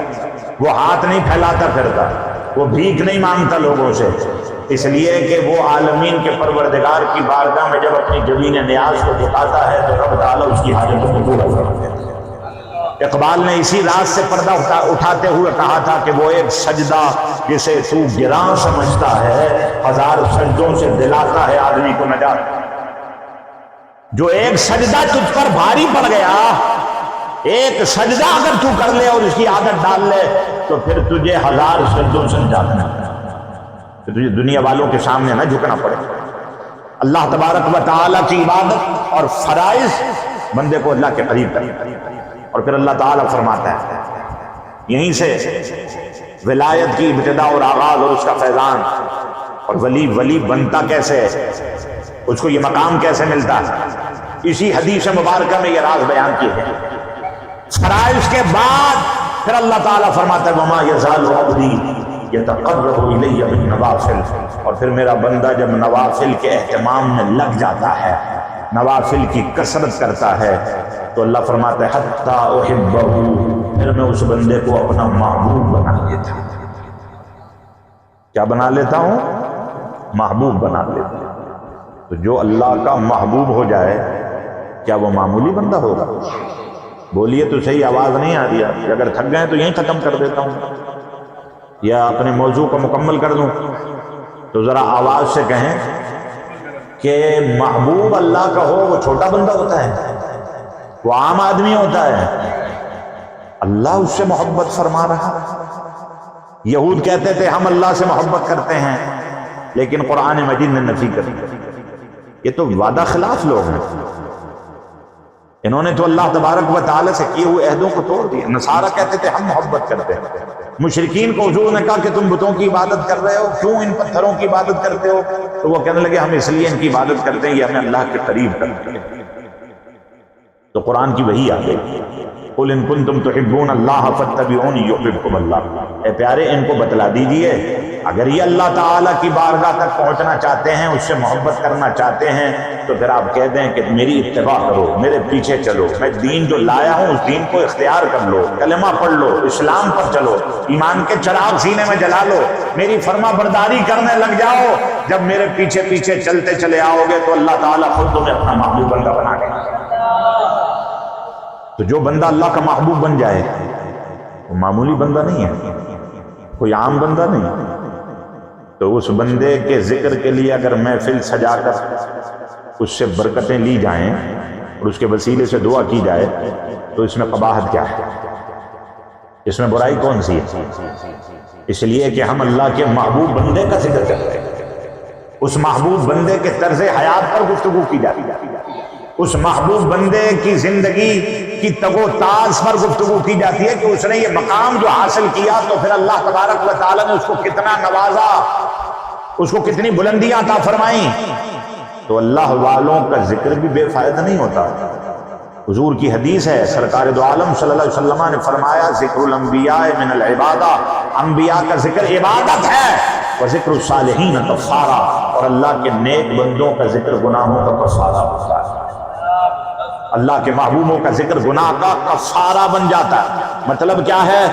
وہ ہاتھ نہیں پھیلاتا پھرتا، وہ بھیک نہیں مانگتا لوگوں سے، اس لیے کہ وہ عالمین کے پروردگار کی بارگاہ میں جب اپنی جبین نیاز کو جھکاتا ہے تو رب تعالیٰ اس کی حاجتوں کو پورا کر دیتا ہے۔ اقبال نے اسی راز سے پردہ اٹھاتے ہوئے کہا تھا کہ وہ ایک سجدہ جسے تو گراں سمجھتا ہے، ہزار سجدوں سے دلاتا ہے آدمی کو نجات۔ جو ایک سجدہ تجھ پر بھاری پڑ گیا، ایک سجدہ اگر تو کر لے اور اس کی عادت ڈال لے تو پھر تجھے ہزار سجدوں سے جانا ہے، کہ تجھے دنیا والوں کے سامنے نہ جھکنا پڑے۔ اللہ تبارک و تعالیٰ کی عبادت اور فرائض بندے کو اللہ کے قریب کرے، اور پھر اللہ تعالیٰ فرماتا ہے، یہیں سے ولایت کی ابتدا اور آغاز اور اس کا فیضان، اور ولی بنتا کیسے ہے، اس کو یہ مقام کیسے ملتا ہے، اسی حدیث مبارکہ میں یہ راز بیان کیے ہیں۔ فرائض کے بعد پھر اللہ تعالیٰ فرماتا ہے وما یزال عبدی یتقرب الی بالنوافل، اور پھر میرا بندہ جب نوافل کے اہتمام میں لگ جاتا ہے، نوافل کی کثرت کرتا ہے، تو اللہ فرماتا ہے حتی احبہ، پھر میں اس بندے کو اپنا محبوب بنا لیتا ہوں۔ کیا بنا لیتا ہوں؟ محبوب بنا لیتا ہوں۔ تو جو اللہ کا محبوب ہو جائے کیا وہ معمولی بندہ ہوگا؟ بولیے تو صحیح، آواز نہیں آ رہی ہے، اگر تھک گئے تو یہیں ختم کر دیتا ہوں یا اپنے موضوع کو مکمل کر دوں، تو ذرا آواز سے کہیں کہ محبوب اللہ کا ہو وہ چھوٹا بندہ ہوتا ہے، وہ عام آدمی ہوتا ہے، اللہ اس سے محبت فرما رہا۔ یہود کہتے تھے ہم اللہ سے محبت کرتے ہیں، لیکن قرآن مجید نے نفی کر دی۔ یہ تو وعدہ خلاف لوگ ہیں، انہوں نے تو اللہ تبارک و تعالی سے کیے ہوئے عہدوں کو توڑ دیا۔ نصارہ کہتے تھے ہم محبت کرتے ہیں، مشرکین کو حضور نے کہا کہ تم بتوں کی عبادت کر رہے ہو، کیوں ان پتھروں کی عبادت کرتے ہو؟ تو وہ کہنے لگے ہم اس لیے ان کی عبادت کرتے ہیں یہ ہمیں اللہ کے قریب کرتے ہیں۔ تو قرآن کی وحی آ گئی، قل ان کنتم تحبون اللہ فاتبعونی یحببکم اللہ۔ اے پیارے ان کو بتلا دیجئے اگر یہ اللہ تعالیٰ کی بارگاہ تک پہنچنا چاہتے ہیں، اس سے محبت کرنا چاہتے ہیں، تو پھر آپ کہہ دیں کہ میری اتباع کرو، میرے پیچھے چلو، میں دین جو لایا ہوں اس دین کو اختیار کر لو، کلمہ پڑھ لو، اسلام پر چلو، ایمان کے چراغ سینے میں جلا لو، میری فرما برداری کرنے لگ جاؤ۔ جب میرے پیچھے پیچھے چلتے چلے آؤ گے تو اللہ تعالیٰ خود تمہیں اپنا محبوب بندہ بنا دے گا۔ تو جو بندہ اللہ کا محبوب بن جائے وہ معمولی بندہ نہیں ہے، کوئی عام بندہ نہیں۔ تو اس بندے کے ذکر کے لیے اگر محفل سجا کر اس سے برکتیں لی جائیں اور اس کے وسیلے سے دعا کی جائے تو اس میں قباحت کیا ہے؟ اس میں برائی کون سی ہے؟ اس لیے کہ ہم اللہ کے محبوب بندے کا ذکر کرتے ہیں، اس محبوب بندے کے طرز حیات پر گفتگو کی جاتی ہے، اس محبوب بندے کی زندگی کی تگ و تاز پر گفتگو کی جاتی ہے کہ اس نے یہ مقام جو حاصل کیا تو پھر اللہ تبارک و تعالیٰ نے اس کو کتنا نوازا، اس کو کتنی بلندیاں عطا فرمائیں۔ تو اللہ والوں کا ذکر بھی بے فائدہ نہیں ہوتا۔ حضور کی حدیث ہے، سرکار دو عالم صلی اللہ علیہ وسلم نے فرمایا ذکر الانبیاء من العبادہ، انبیاء کا ذکر عبادت ہے، وذکر الصالحین کفارہ، اور اللہ کے نیک بندوں کا ذکر گناہوں کا کفارہ ہوتا ہے۔ اللہ کے محبوبوں کا ذکر گناہ کا کفارہ بن جاتا ہے۔ مطلب کیا ہے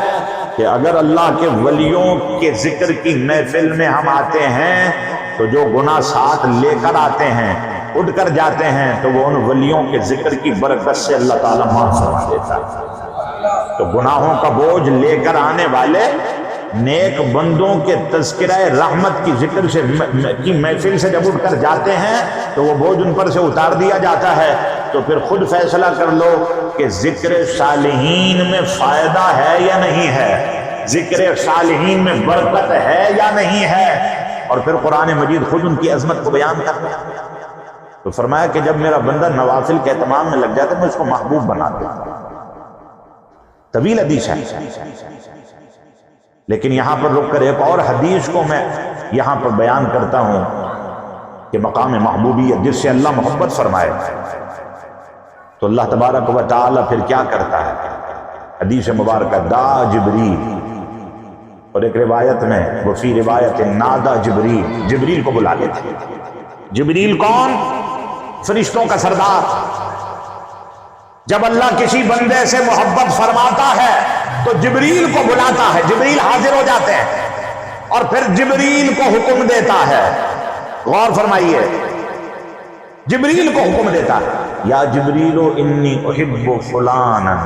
کہ اگر اللہ کے ولیوں کے ذکر کی محفل میں ہم آتے ہیں تو جو گناہ ساتھ لے کر آتے ہیں، اٹھ کر جاتے ہیں، تو وہ ان ولیوں کے ذکر کی برکت سے اللہ تعالیٰ معاف فرما دیتا ہے۔ تو گناہوں کا بوجھ لے کر آنے والے نیک بندوں کے تذکرہ رحمت کی ذکر سے کی محفل سے جب اٹھ کر جاتے ہیں تو وہ بوجھ ان پر سے اتار دیا جاتا ہے۔ تو پھر خود فیصلہ کر لو کہ ذکر صالحین میں فائدہ ہے یا نہیں ہے، ذکر صالحین میں برکت ہے یا نہیں ہے، اور پھر قرآن مجید خود ان کی عظمت کو بیان کرتا ہے۔ تو فرمایا کہ جب میرا بندہ نوافل کے اہتمام میں لگ جاتا ہے میں اس کو محبوب بنا دیتا ہوں۔ طویل حدیث ہے، لیکن یہاں پر رک کر ایک اور حدیث کو میں یہاں پر بیان کرتا ہوں کہ مقام محبوبیت جس سے اللہ محبت فرمائے تو اللہ تبارک و تعالی پھر کیا کرتا ہے۔ حدیث مبارکہ دا جبریل، اور ایک روایت میں وفی روایت نادا جبریل، جبریل کو بلا لیتے ہیں۔ جبریل کون؟ فرشتوں کا سردار، جب اللہ کسی بندے سے محبت فرماتا ہے تو جبریل کو بلاتا ہے، جبریل حاضر ہو جاتے ہیں اور پھر جبریل کو حکم دیتا ہے. غور فرمائیے، جبریل کو حکم دیتا ہے، یا جبریل انی احب فلانا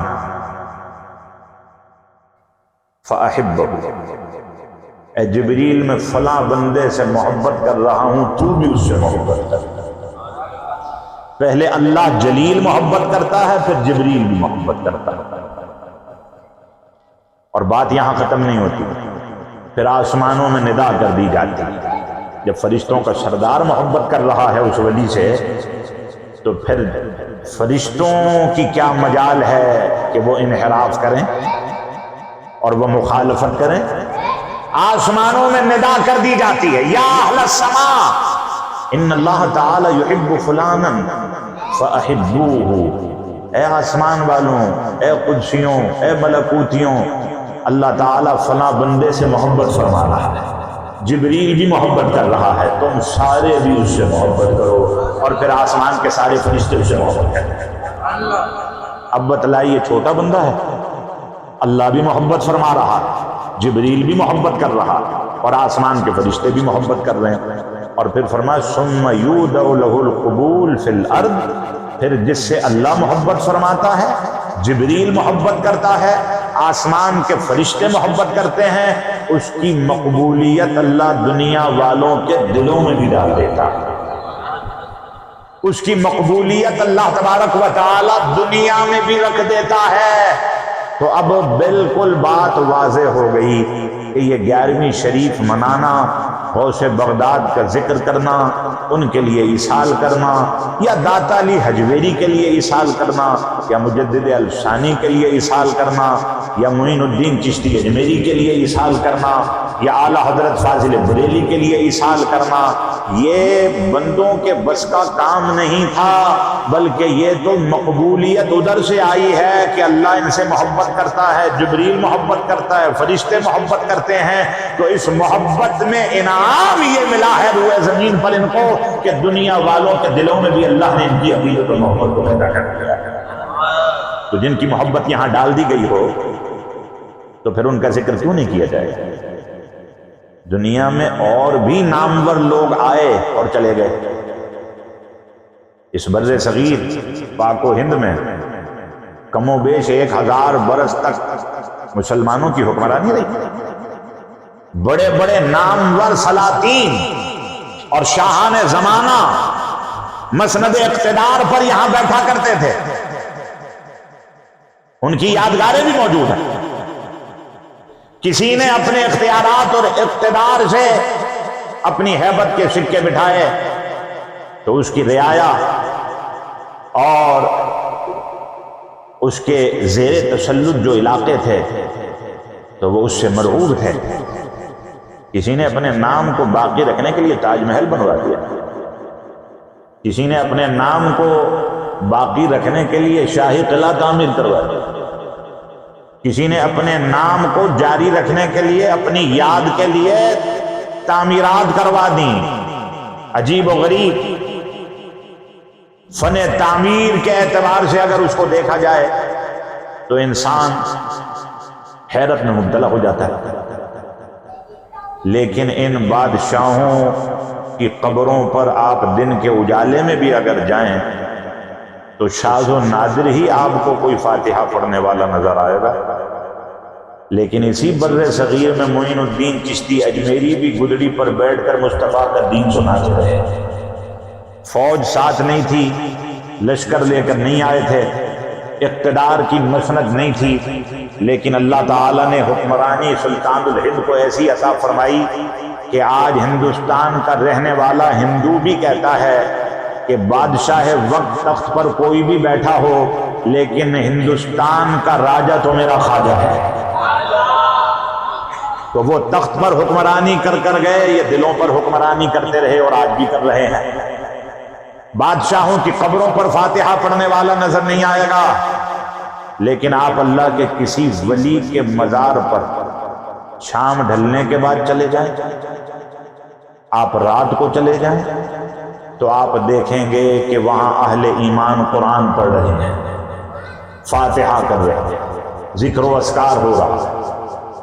فاحبہ، اے جبریل میں فلاں بندے سے محبت کر رہا ہوں، تو بھی اس سے محبت کر. پہلے اللہ جلیل محبت کرتا ہے، پھر جبریل بھی محبت کرتا ہے. اور بات یہاں ختم نہیں ہوتی، پھر آسمانوں میں ندا کر دی جاتی. جب فرشتوں کا سردار محبت کر رہا ہے اس ولی سے، تو پھر فرشتوں کی کیا مجال ہے کہ وہ انحراف کریں اور وہ مخالفت کریں. آسمانوں میں ندا کر دی جاتی ہے، یا اہل السماء ان اللہ تعالی یحب فلانا فاحبوہ. اے آسمان والوں، اے قدسیوں، اے ملکوتیوں، اللہ تعالیٰ فلاں بندے سے محبت فرما رہا ہے، جبریل بھی محبت کر رہا ہے، تم سارے بھی اس سے محبت کرو. اور پھر آسمان کے سارے فرشتے اس سے محبت کریں. اب بتلائیے، چھوٹا بندہ ہے، اللہ بھی محبت فرما رہا، جبریل بھی محبت کر رہا، اور آسمان کے فرشتے بھی محبت کر رہے ہیں. اور پھر فرمایا ثم یودع لہ القبول فی الارض، پھر جس سے اللہ محبت فرماتا ہے، جبریل محبت کرتا ہے، آسمان کے فرشتے محبت کرتے ہیں، اس کی مقبولیت اللہ دنیا والوں کے دلوں میں بھی ڈال دیتا ہے. اس کی مقبولیت اللہ تبارک و تعالی دنیا میں بھی رکھ دیتا ہے. تو اب بالکل بات واضح ہو گئی کہ یہ 11ویں شریف منانا، غوث بغداد کا ذکر کرنا، ان کے لیے ایصال کرنا، یا داتا علی حجویری کے لیے ایصال کرنا، یا مجدد الثانی کے لیے ایصال کرنا، یا معین الدین چشتی اجمیری کے لیے ایصال کرنا، یا اعلیٰ حضرت فاضل بریلی کے لیے ایصال کرنا، یہ بندوں کے بس کا کام نہیں تھا، بلکہ یہ تو مقبولیت ادھر سے آئی ہے کہ اللہ ان سے محبت کرتا ہے، جبریل محبت کرتا ہے، فرشتے محبت کرتے ہیں. تو اس محبت میں انعام یہ ملا ہے روئے زمین پر ان کو کہ دنیا والوں کے دلوں میں بھی اللہ نے ان کی عقیدت و محبت کو پیدا کر دیا. تو جن کی محبت یہاں ڈال دی گئی ہو تو پھر ان کا ذکر کیوں نہیں کیا جائے؟ دنیا میں اور بھی نامور لوگ آئے اور چلے گئے. اس بر صغیر پاک و ہند میں کم و بیش 1000 برس تک مسلمانوں کی حکمرانی رہی. بڑے بڑے نامور سلاطین اور شاہان زمانہ مسند اقتدار پر یہاں بیٹھا کرتے تھے، ان کی یادگاریں بھی موجود ہیں. کسی نے اپنے اختیارات اور اقتدار سے اپنی ہیبت کے سکے بٹھائے تو اس کی رعایا اور اس کے زیر تسلط جو علاقے تھے تو وہ اس سے مرعوب تھے. کسی نے اپنے نام کو باقی رکھنے کے لیے تاج محل بنوا دیا، کسی نے اپنے نام کو باقی رکھنے کے لیے شاہی قلعہ تعمیر کروا دیا، کسی نے اپنے نام کو جاری رکھنے کے لیے اپنی یاد کے لیے تعمیرات کروا دیں. عجیب و غریب فن تعمیر کے اعتبار سے اگر اس کو دیکھا جائے تو انسان حیرت میں مبتلا ہو جاتا ہے. لیکن ان بادشاہوں کی قبروں پر آپ دن کے اجالے میں بھی اگر جائیں تو شاذ و نادر ہی آپ کو کوئی فاتحہ پڑھنے والا نظر آئے گا. لیکن اسی بر صغیر میں معین الدین چشتی اجمیری بھی گدڑی پر بیٹھ کر مصطفیٰ کا دین سناتے رہے. فوج ساتھ نہیں تھی، لشکر لے کر نہیں آئے تھے، اقتدار کی مسند نہیں تھی، لیکن اللہ تعالیٰ نے حکمرانی سلطان الہند کو ایسی عطا فرمائی کہ آج ہندوستان کا رہنے والا ہندو بھی کہتا ہے کہ بادشاہ وقت تخت پر کوئی بھی بیٹھا ہو لیکن ہندوستان کا راجا تو میرا خواجہ ہے. تو وہ تخت پر حکمرانی کر گئے، یہ دلوں پر حکمرانی کرتے رہے اور آج بھی کر رہے ہیں. بادشاہوں کی قبروں پر فاتحہ پڑھنے والا نظر نہیں آئے گا، لیکن آپ اللہ کے کسی ولی کے مزار پر شام ڈھلنے کے بعد چلے جائیں، آپ رات کو چلے جائیں تو آپ دیکھیں گے کہ وہاں اہل ایمان قرآن پڑھ رہے ہیں، فاتحہ کر رہے ہیں، ذکر و اذکار ہو رہا ہے،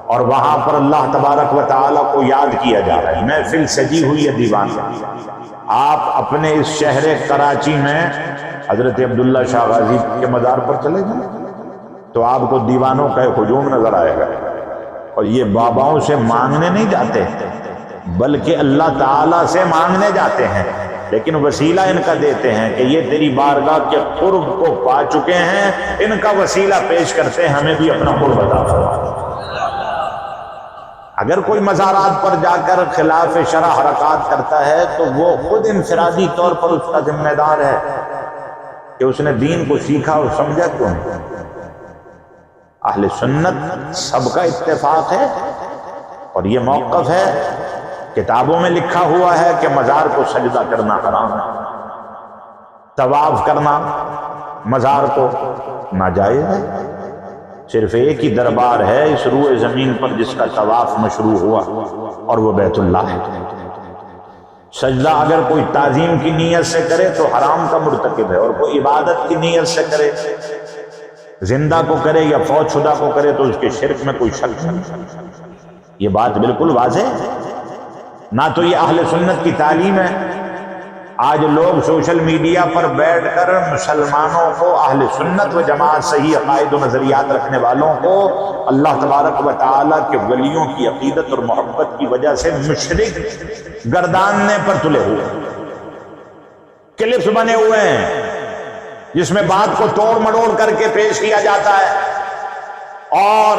اور وہاں پر اللہ تبارک و تعالیٰ کو یاد کیا جا رہا ہے، محفل سجی ہوئی ہے دیوان میں۔ آپ اپنے اس شہر کراچی میں حضرت عبداللہ شاہ غازی کے مزار پر چلے جائیں تو آپ کو دیوانوں کا ایک ہجوم نظر آئے گا، اور یہ باباؤں سے مانگنے نہیں جاتے بلکہ اللہ تعالیٰ سے مانگنے جاتے ہیں، لیکن وسیلہ ان کا دیتے ہیں کہ یہ تیری بارگاہ کے قرب کو پا چکے ہیں، ان کا وسیلہ پیش کرتے ہیں، ہمیں بھی اپنا قرب عطا فرما۔ اگر کوئی مزارات پر جا کر خلاف شرع حرکات کرتا ہے تو وہ خود انفرادی طور پر اس کا ذمہ دار ہے کہ اس نے دین کو سیکھا اور سمجھا کیوں نہیں۔ اہل سنت سب کا اتفاق ہے اور یہ موقف ہے، کتابوں میں لکھا ہوا ہے کہ مزار کو سجدہ کرنا حرام ہے، طواف کرنا مزار کو ناجائز ہے۔ صرف ایک ہی دربار ہے اس روئے زمین پر جس کا طواف مشروع ہوا اور وہ بیت اللہ ہے۔ سجدہ اگر کوئی تعظیم کی نیت سے کرے تو حرام کا مرتکب ہے، اور کوئی عبادت کی نیت سے کرے، زندہ کو کرے یا فوت شدہ کو کرے تو اس کے شرک میں کوئی شک نہیں۔ یہ بات بالکل واضح ہے، نہ تو یہ اہل سنت کی تعلیم ہے۔ آج لوگ سوشل میڈیا پر بیٹھ کر مسلمانوں کو، اہل سنت و جماعت صحیح عقائد و نظریات رکھنے والوں کو اللہ تبارک و تعالیٰ کے ولیوں کی عقیدت اور محبت کی وجہ سے مشرک گرداننے پر تلے ہوئے، کلپس بنے ہوئے ہیں جس میں بات کو توڑ مڑوڑ کر کے پیش کیا جاتا ہے، اور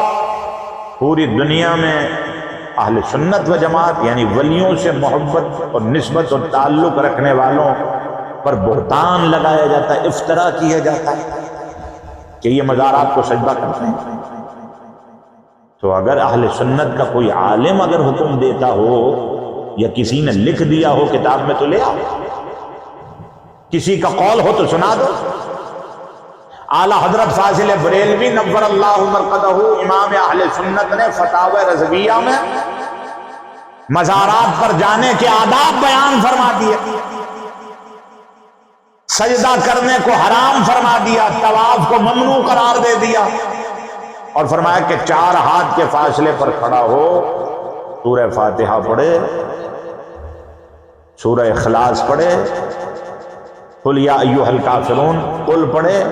پوری دنیا میں اہل سنت و جماعت یعنی ولیوں سے محبت اور نسبت اور تعلق رکھنے والوں پر بہتان لگایا جاتا ہے، افترا کیا جاتا ہے کہ یہ مزارات کو سجدہ کرتے ہیں۔ تو اگر اہل سنت کا کوئی عالم اگر حکم دیتا ہو یا کسی نے لکھ دیا ہو کتاب میں تو لے آؤ، کسی کا قول ہو تو سنا دو۔ اعلیٰ حضرت فاضل بریلوی نور اللہ مرقدہ امام اہل سنت نے فتاوی رضویہ میں مزارات پر جانے کے آداب بیان فرما دیے، سجدہ کرنے کو حرام فرما دیا، طواف کو ممنوع قرار دے دیا، اور فرمایا کہ 4 ہاتھ کے فاصلے پر کھڑا ہو، سورہ فاتحہ پڑھے، سورہ اخلاص پڑھے، قل یا ایھا الکافرون قل پڑھے،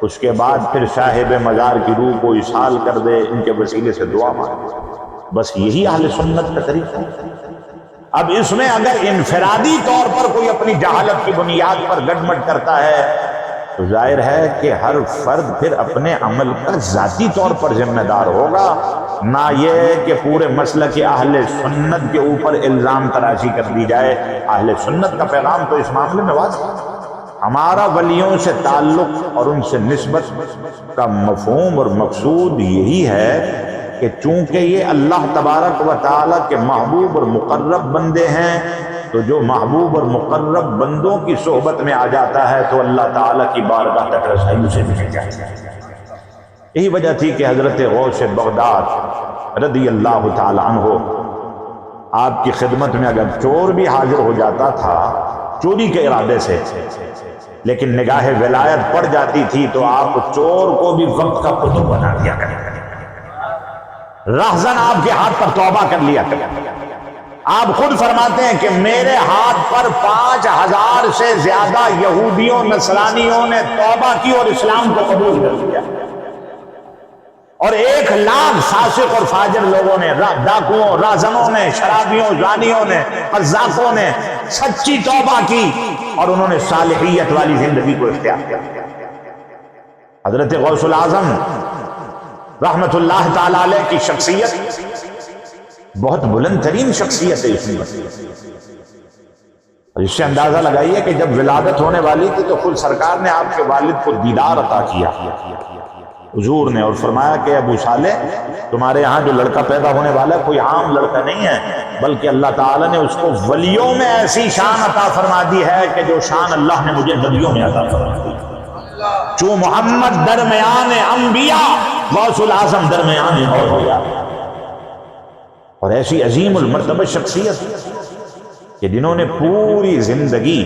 اس کے بعد پھر صاحب مزار کی روح کو اسحال کر دے، ان کے وسیلے سے دعا مانگے۔ بس یہی اہل سنت کا طریقہ ہے۔ اب اس میں اگر انفرادی طور پر کوئی اپنی جہالت کی بنیاد پر گڈمڈ کرتا ہے تو ظاہر ہے کہ ہر فرد پھر اپنے عمل کا ذاتی طور پر ذمہ دار ہوگا، نہ یہ کہ پورے مسلک اہل سنت کے اوپر الزام تراشی کر دی جائے۔ اہل سنت کا پیغام تو اس معاملے میں واضح ہے، ہمارا ولیوں سے تعلق اور ان سے نسبت کا مفہوم اور مقصود یہی ہے کہ چونکہ یہ اللہ تبارک و تعالیٰ کے محبوب اور مقرب بندے ہیں، تو جو محبوب اور مقرب بندوں کی صحبت میں آ جاتا ہے تو اللہ تعالیٰ کی بارگاہ تک رسائی اسے مل جاتی ہے۔ یہی وجہ تھی کہ حضرت غوث بغداد رضی اللہ تعالیٰ عنہ آپ کی خدمت میں اگر چور بھی حاضر ہو جاتا تھا چوری کے ارادے سے، لیکن نگاہ ولایت پڑ جاتی تھی تو آپ چور کو بھی وقت کا قطب بنا دیا کرتے، رہزن آپ کے ہاتھ پر توبہ کر لیا کرتے۔ آپ خود فرماتے ہیں کہ میرے ہاتھ پر 5000 سے زیادہ یہودیوں نصرانیوں نے توبہ کی اور اسلام کو قبول کر لیا، اور 1,00,000 فاسق اور فاجر لوگوں نے، ڈاکوؤں، رہزنوں نے، شرابیوں، زانیوں نے، قذافوں نے سچی توبہ کی اور انہوں نے صالحیت والی زندگی کو اختیار کیا۔ حضرت غوث العظم رحمت اللہ تعالی علیہ کی شخصیت بہت بلند ترین شخصیت ہے اس میں، اور اس سے اندازہ لگائیے کہ جب ولادت ہونے والی تھی تو خود سرکار نے آپ کے والد کو دیدار عطا کیا حضور نے، اور فرمایا کہ ابو صالح تمہارے یہاں جو لڑکا پیدا ہونے والا ہے کوئی عام لڑکا نہیں ہے، بلکہ اللہ تعالیٰ نے اس کو ولیوں میں ایسی شان عطا فرما دی ہے کہ جو شان اللہ نے مجھے نبیوں میں عطا فرما دی۔ چوں محمد درمیان انبیاء، غوث العظم درمیان اولیاء، اور ایسی عظیم المرتبہ شخصیت کہ جنہوں نے پوری زندگی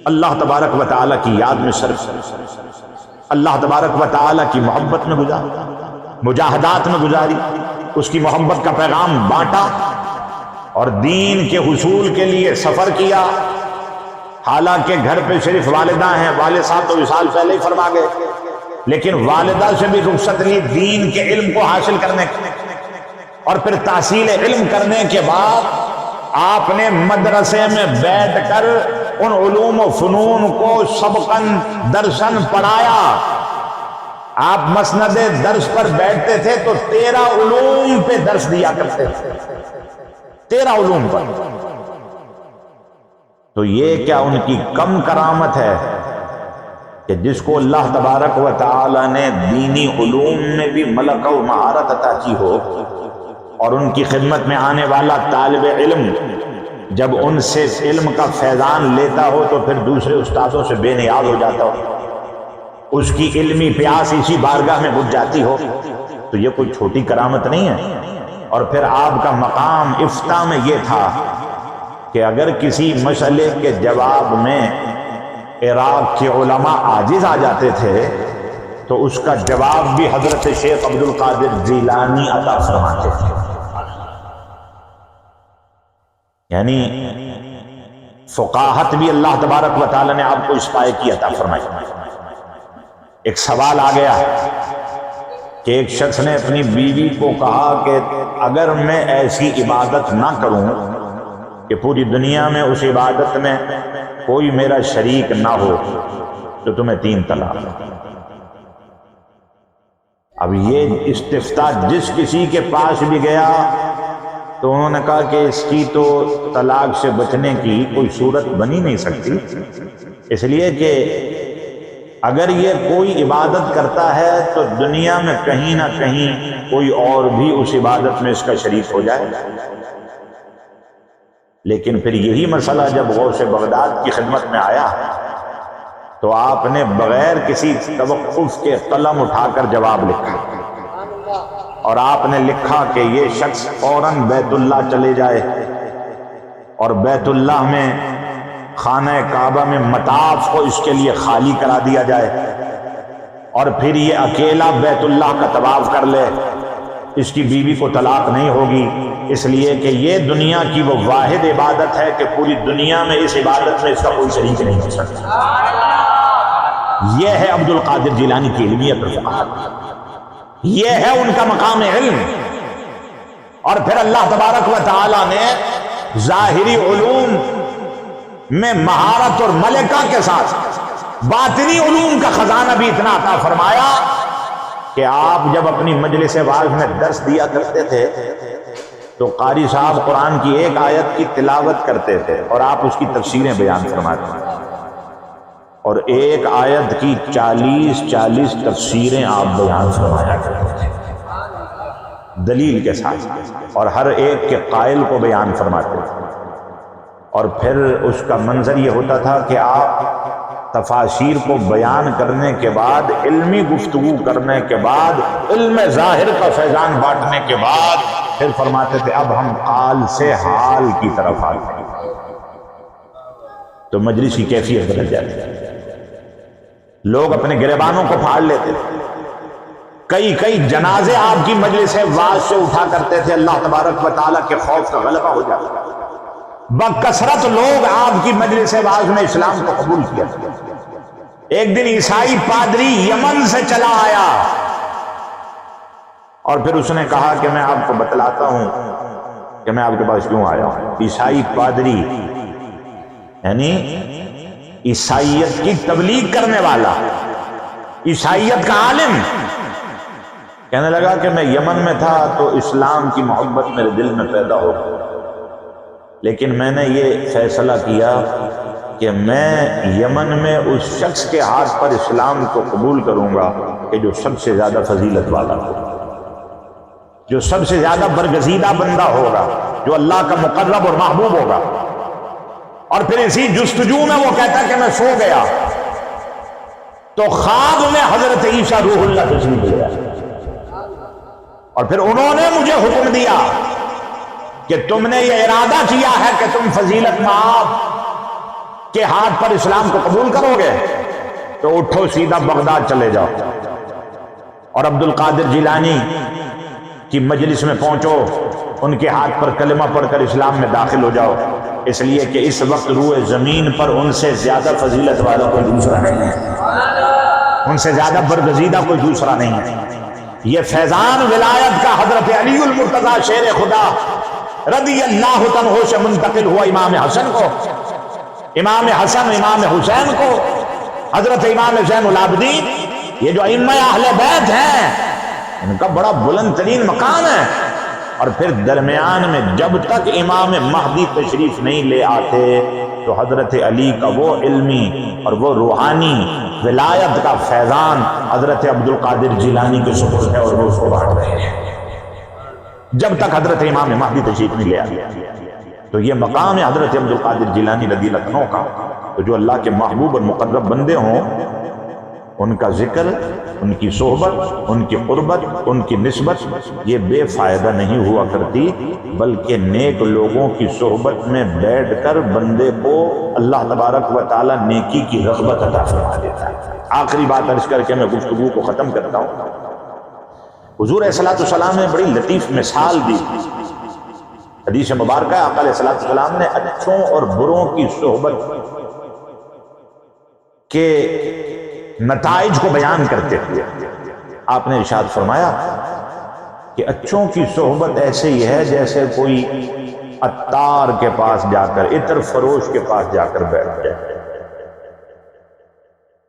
اللہ تبارک و تعالیٰ کی یاد میں صرف اللہ تبارک و تعالی کی محبت میں گزاری، مجاہدات میں گزاری، اس کی محبت کا پیغام بانٹا اور دین کے حصول کے لیے سفر کیا۔ حالانکہ گھر پہ صرف والدہ ہیں، والد صاحب تو وصال پہلے ہی فرما گئے، لیکن والدہ سے بھی رخصت لی دین کے علم کو حاصل کرنے کی، اور پھر تحصیل علم کرنے کے بعد آپ نے مدرسے میں بیٹھ کر ان علوم و فنون کو سبقاً درساً پڑھایا۔ آپ مسند درس پر بیٹھتے تھے تو 13 علوم پہ درس دیا کرتے تھے، 13 علوم پر۔ تو یہ کیا ان کی کم کرامت ہے کہ جس کو اللہ تبارک و تعالی نے دینی علوم میں بھی ملکہ و مہارت عطا کی ہو، اور ان کی خدمت میں آنے والا طالب علم جب ان سے علم کا فیضان لیتا ہو تو پھر دوسرے استادوں سے بے نیاز ہو جاتا ہو، اس کی علمی پیاس اسی بارگاہ میں بجھ جاتی ہو، تو یہ کوئی چھوٹی کرامت نہیں ہے۔ اور پھر آپ کا مقام افتاء میں یہ تھا کہ اگر کسی مسئلے کے جواب میں عراق کے علماء عاجز آ جاتے تھے تو اس کا جواب بھی حضرت شیخ عبد القادر جیلانی عطا فرماتے تھے۔ یعنی فقاہت بھی اللہ تبارک و تعالی نے آپ کو اس پائے کی عطا فرمائی۔ ایک سوال آ گیا کہ ایک شخص نے اپنی بیوی کو کہا کہ اگر میں ایسی عبادت نہ کروں کہ پوری دنیا میں اس عبادت میں کوئی میرا شریک نہ ہو تو تمہیں 3 طلاق۔ اب یہ استفتاء جس کسی کے پاس بھی گیا تو انہوں نے کہا کہ اس کی تو طلاق سے بچنے کی کوئی صورت بنی نہیں سکتی، اس لیے کہ اگر یہ کوئی عبادت کرتا ہے تو دنیا میں کہیں نہ کہیں کوئی اور بھی اس عبادت میں اس کا شریک ہو جائے۔ لیکن پھر یہی مسئلہ جب غوث بغداد کی خدمت میں آیا تو آپ نے بغیر کسی توقف کے قلم اٹھا کر جواب لکھا، اور آپ نے لکھا کہ یہ شخص فوراً بیت اللہ چلے جائے اور بیت اللہ میں خانہ کعبہ میں مطاف کو اس کے لیے خالی کرا دیا جائے، اور پھر یہ اکیلا بیت اللہ کا طواف کر لے، اس کی بیوی کو طلاق نہیں ہوگی، اس لیے کہ یہ دنیا کی وہ واحد عبادت ہے کہ پوری دنیا میں اس عبادت میں اس کا کوئی شریک نہیں ہو سکتا۔ یہ ہے عبد القادر جیلانی کی علمیت اور فقاہت، یہ ہے ان کا مقام علم۔ اور پھر اللہ تبارک و تعالی نے ظاہری علوم میں مہارت اور ملکہ کے ساتھ باطنی علوم کا خزانہ بھی اتنا عطا فرمایا کہ آپ جب اپنی مجلس واعظ میں درس دیا کرتے تھے تو قاری صاحب قرآن کی ایک آیت کی تلاوت کرتے تھے اور آپ اس کی تفسیریں بیان فرماتے تھے، اور ایک آیت کی 40 تفسیریں آپ بیان فرمایا کرتے تھے دلیل کے ساتھ، اور ہر ایک کے قائل کو بیان فرماتے تھے۔ اور پھر اس کا منظر یہ ہوتا تھا کہ آپ تفاسیر کو بیان کرنے کے بعد، علمی گفتگو کرنے کے بعد، علم ظاہر کا فیضان بانٹنے کے بعد پھر فرماتے تھے اب ہم قال سے حال کی طرف آتے ہیں، تو مجلس کی کیفیت بدل جاتی ہے، لوگ اپنے گریبانوں کو پھاڑ لیتے تھے، کئی جنازے آپ کی مجلس واعظ سے اٹھا کرتے تھے، اللہ تبارک و تعالیٰ کے خوف کا غلبہ ہو جاتا تھا، بکثرت لوگ آپ کی مجلس واعظ میں اسلام کو قبول کیا۔ ایک دن عیسائی پادری یمن سے چلا آیا اور پھر اس نے کہا کہ میں آپ کو بتلاتا ہوں کہ میں آپ کے پاس کیوں آیا ہوں۔ عیسائی پادری یعنی عیسائیت کی تبلیغ کرنے والا، عیسائیت کا عالم، کہنے لگا کہ میں یمن میں تھا تو اسلام کی محبت میرے دل میں پیدا ہو گئی، لیکن میں نے یہ فیصلہ کیا کہ میں یمن میں اس شخص کے ہاتھ پر اسلام کو قبول کروں گا کہ جو سب سے زیادہ فضیلت والا ہو، جو سب سے زیادہ برگزیدہ بندہ ہوگا، جو اللہ کا مقرب اور محبوب ہوگا۔ اور پھر اسی جستجو میں وہ کہتا کہ میں سو گیا تو خواب میں حضرت عیسیٰ روح اللہ تشریف لے آئے، اور پھر انہوں نے مجھے حکم دیا کہ تم نے یہ ارادہ کیا ہے کہ تم فضیلت مآب کے ہاتھ پر اسلام کو قبول کرو گے، تو اٹھو سیدھا بغداد چلے جاؤ اور عبد القادر جیلانی کی مجلس میں پہنچو، ان کے ہاتھ پر کلمہ پڑھ کر اسلام میں داخل ہو جاؤ، اس لیے کہ اس وقت روئے زمین پر ان سے زیادہ فضیلت والا کوئی دوسرا نہیں ہے، ان سے زیادہ برگزیدہ کوئی دوسرا نہیں ہے۔ یہ فیضان ولایت کا حضرت علی المرتضیٰ شیر خدا رضی اللہ عنہ سے منتقل ہوا امام حسن کو، امام حسن امام حسین کو، حضرت امام زین العابدین، یہ جو ائمہ اہل بیت ہیں ان کا بڑا بلند ترین مقام ہے۔ اور پھر درمیان میں جب تک امام مہدی تشریف نہیں لے آتے تو حضرت علی کا وہ علمی اور وہ روحانی ولایت کا فیضان حضرت عبد القادر جیلانی کے سپرد ہے اور وہ اس کو بانٹ رہے ہیں جب تک حضرت امام مہدی تشریف نہیں لے آتے۔ تو یہ مقام ہے حضرت عبد القادر جیلانی رضی اللہ عنہ کا۔ تو جو اللہ کے محبوب اور مقرب بندے ہوں ان کا ذکر، ان کی صحبت، ان کی قربت، ان کی نسبت یہ بے فائدہ نہیں ہوا کرتی، بلکہ نیک لوگوں کی صحبت میں بیٹھ کر بندے کو اللہ تبارک و تعالی نیکی کی رغبت عطا فرما دیتا ہے۔ آخری بات عرض کر کے میں گفتگو کو ختم کرتا ہوں۔ حضور علیہ الصلوۃ والسلام نے بڑی لطیف مثال دی، حدیث مبارکہ آقا علیہ الصلوۃ والسلام نے اچھوں اور بروں کی صحبت کے نتائج کو بیان کرتے ہوئے آپ نے ارشاد فرمایا کہ اچھوں کی صحبت ایسے ہی ہے جیسے کوئی عطار کے پاس جا کر، عطر فروش کے پاس جا کر بیٹھ جائے۔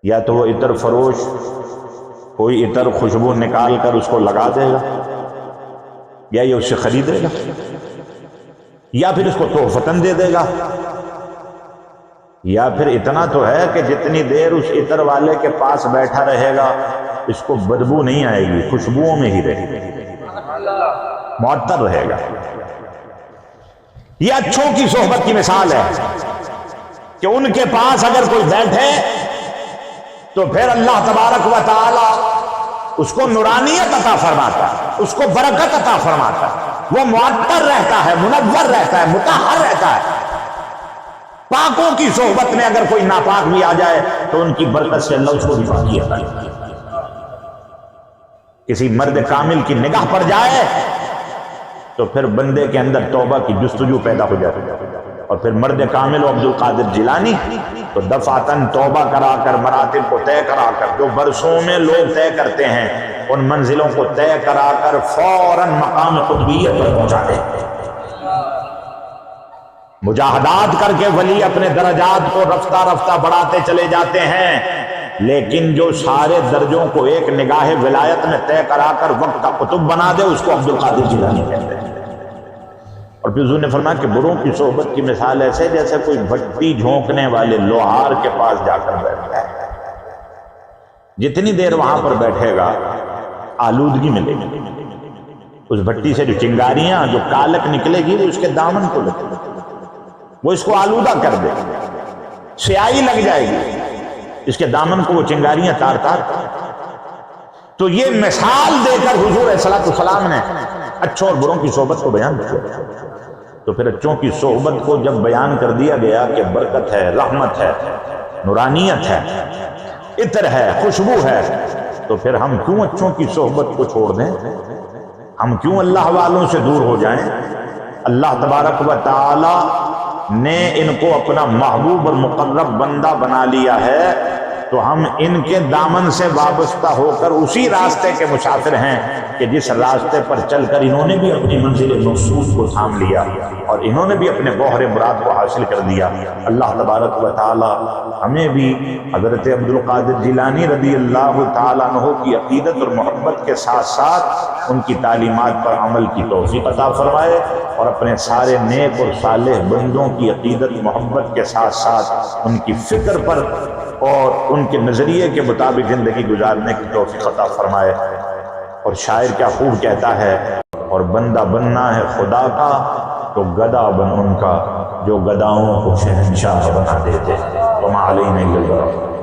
یا تو وہ عطر فروش کوئی عطر خوشبو نکال کر اس کو لگا دے گا، یا یہ اس سے خریدے گا، یا پھر اس کو تحفتاً دے دے گا، یا پھر اتنا تو ہے کہ جتنی دیر اس عطر والے کے پاس بیٹھا رہے گا اس کو بدبو نہیں آئے گی، خوشبوؤں میں ہی رہے گا، معطر رہے گا۔ یہ اچھوں کی صحبت کی مثال ہے کہ ان کے پاس اگر کوئی بیٹھے تو پھر اللہ تبارک و تعالی اس کو نورانیت عطا فرماتا ہے، اس کو برکت عطا فرماتا ہے، وہ معطر رہتا ہے، منور رہتا ہے، مطہر رہتا ہے۔ پاکوں کی صحبت میں اگر کوئی ناپاک بھی آ جائے تو ان کی برکت سے اللہ اس کو بھی پاکی عطا کرتا ہے۔ کسی مرد کامل کی نگاہ پڑ جائے تو پھر بندے کے اندر توبہ کی جستجو پیدا ہو جاتی ہے، اور پھر مرد کامل و عبد القادر جیلانی تو دفعتاً توبہ کرا کر، مراتب کو طے کرا کر، جو برسوں میں لوگ طے کرتے ہیں ان منزلوں کو طے کرا کر فوراً مقام قطبیت پر پہنچا دے۔ مجاہدات کر کے ولی اپنے درجات کو رفتہ رفتہ بڑھاتے چلے جاتے ہیں، لیکن جو سارے درجوں کو ایک نگاہ ولایت میں طے کرا کر وقت کا قطب بنا دے اس کو عبد القادر جیلانی کہتے ہیں۔ اور پھر حضور نے فرمایا کہ بروں کی صحبت کی مثال ایسے جیسے کوئی بھٹی جھونکنے والے لوہار کے پاس جا کر بیٹھتا ہے، جتنی دیر وہاں پر بیٹھے گا آلودگی ملے گی، اس بھٹی سے جو چنگاریاں، جو کالک نکلے گی وہ اس کے دامن کو لگے گی، وہ اس کو آلودہ کر دے گی، سیاہی لگ جائے گی، اس کے دامن کو وہ چنگاریاں تار تار کر۔ تو یہ مثال دے کر حضور علیہ السلام نے اچھوں اور بروں کی صحبت کو بیان کیا۔ تو پھر اچھوں کی صحبت کو جب بیان کر دیا گیا کہ برکت ہے، رحمت ہے، نورانیت ہے، عطر ہے، خوشبو ہے، تو پھر ہم کیوں اچھوں کی صحبت کو چھوڑ دیں؟ ہم کیوں اللہ والوں سے دور ہو جائیں؟ اللہ تبارک و تعالی نے ان کو اپنا محبوب اور مقرب بندہ بنا لیا ہے، تو ہم ان کے دامن سے وابستہ ہو کر اسی راستے کے مسافر ہیں کہ جس راستے پر چل کر انہوں نے بھی اپنی منزل مقصود کو تھام لیا اور انہوں نے بھی اپنے گوہر مراد کو حاصل کر دیا۔ اللہ تبارک و تعالی ہمیں بھی حضرت عبد القادر جیلانی رضی اللہ تعالیٰ عنہ کی عقیدت اور محبت کے ساتھ ساتھ ان کی تعلیمات پر عمل کی توفیق عطا فرمائے، اور اپنے سارے نیک اور صالح بندوں کی عقیدت محبت کے ساتھ ساتھ ان کی فکر پر اور ان کے نظریے کے مطابق زندگی گزارنے کی توفیق عطا فرمائے۔ اور شاعر کیا خوب کہتا ہے، اور بندہ بننا ہے خدا کا تو گدا بن ان کا جو گداؤں کو شہنشاہ بنا دیتے۔ وما علینا الا البلاغ۔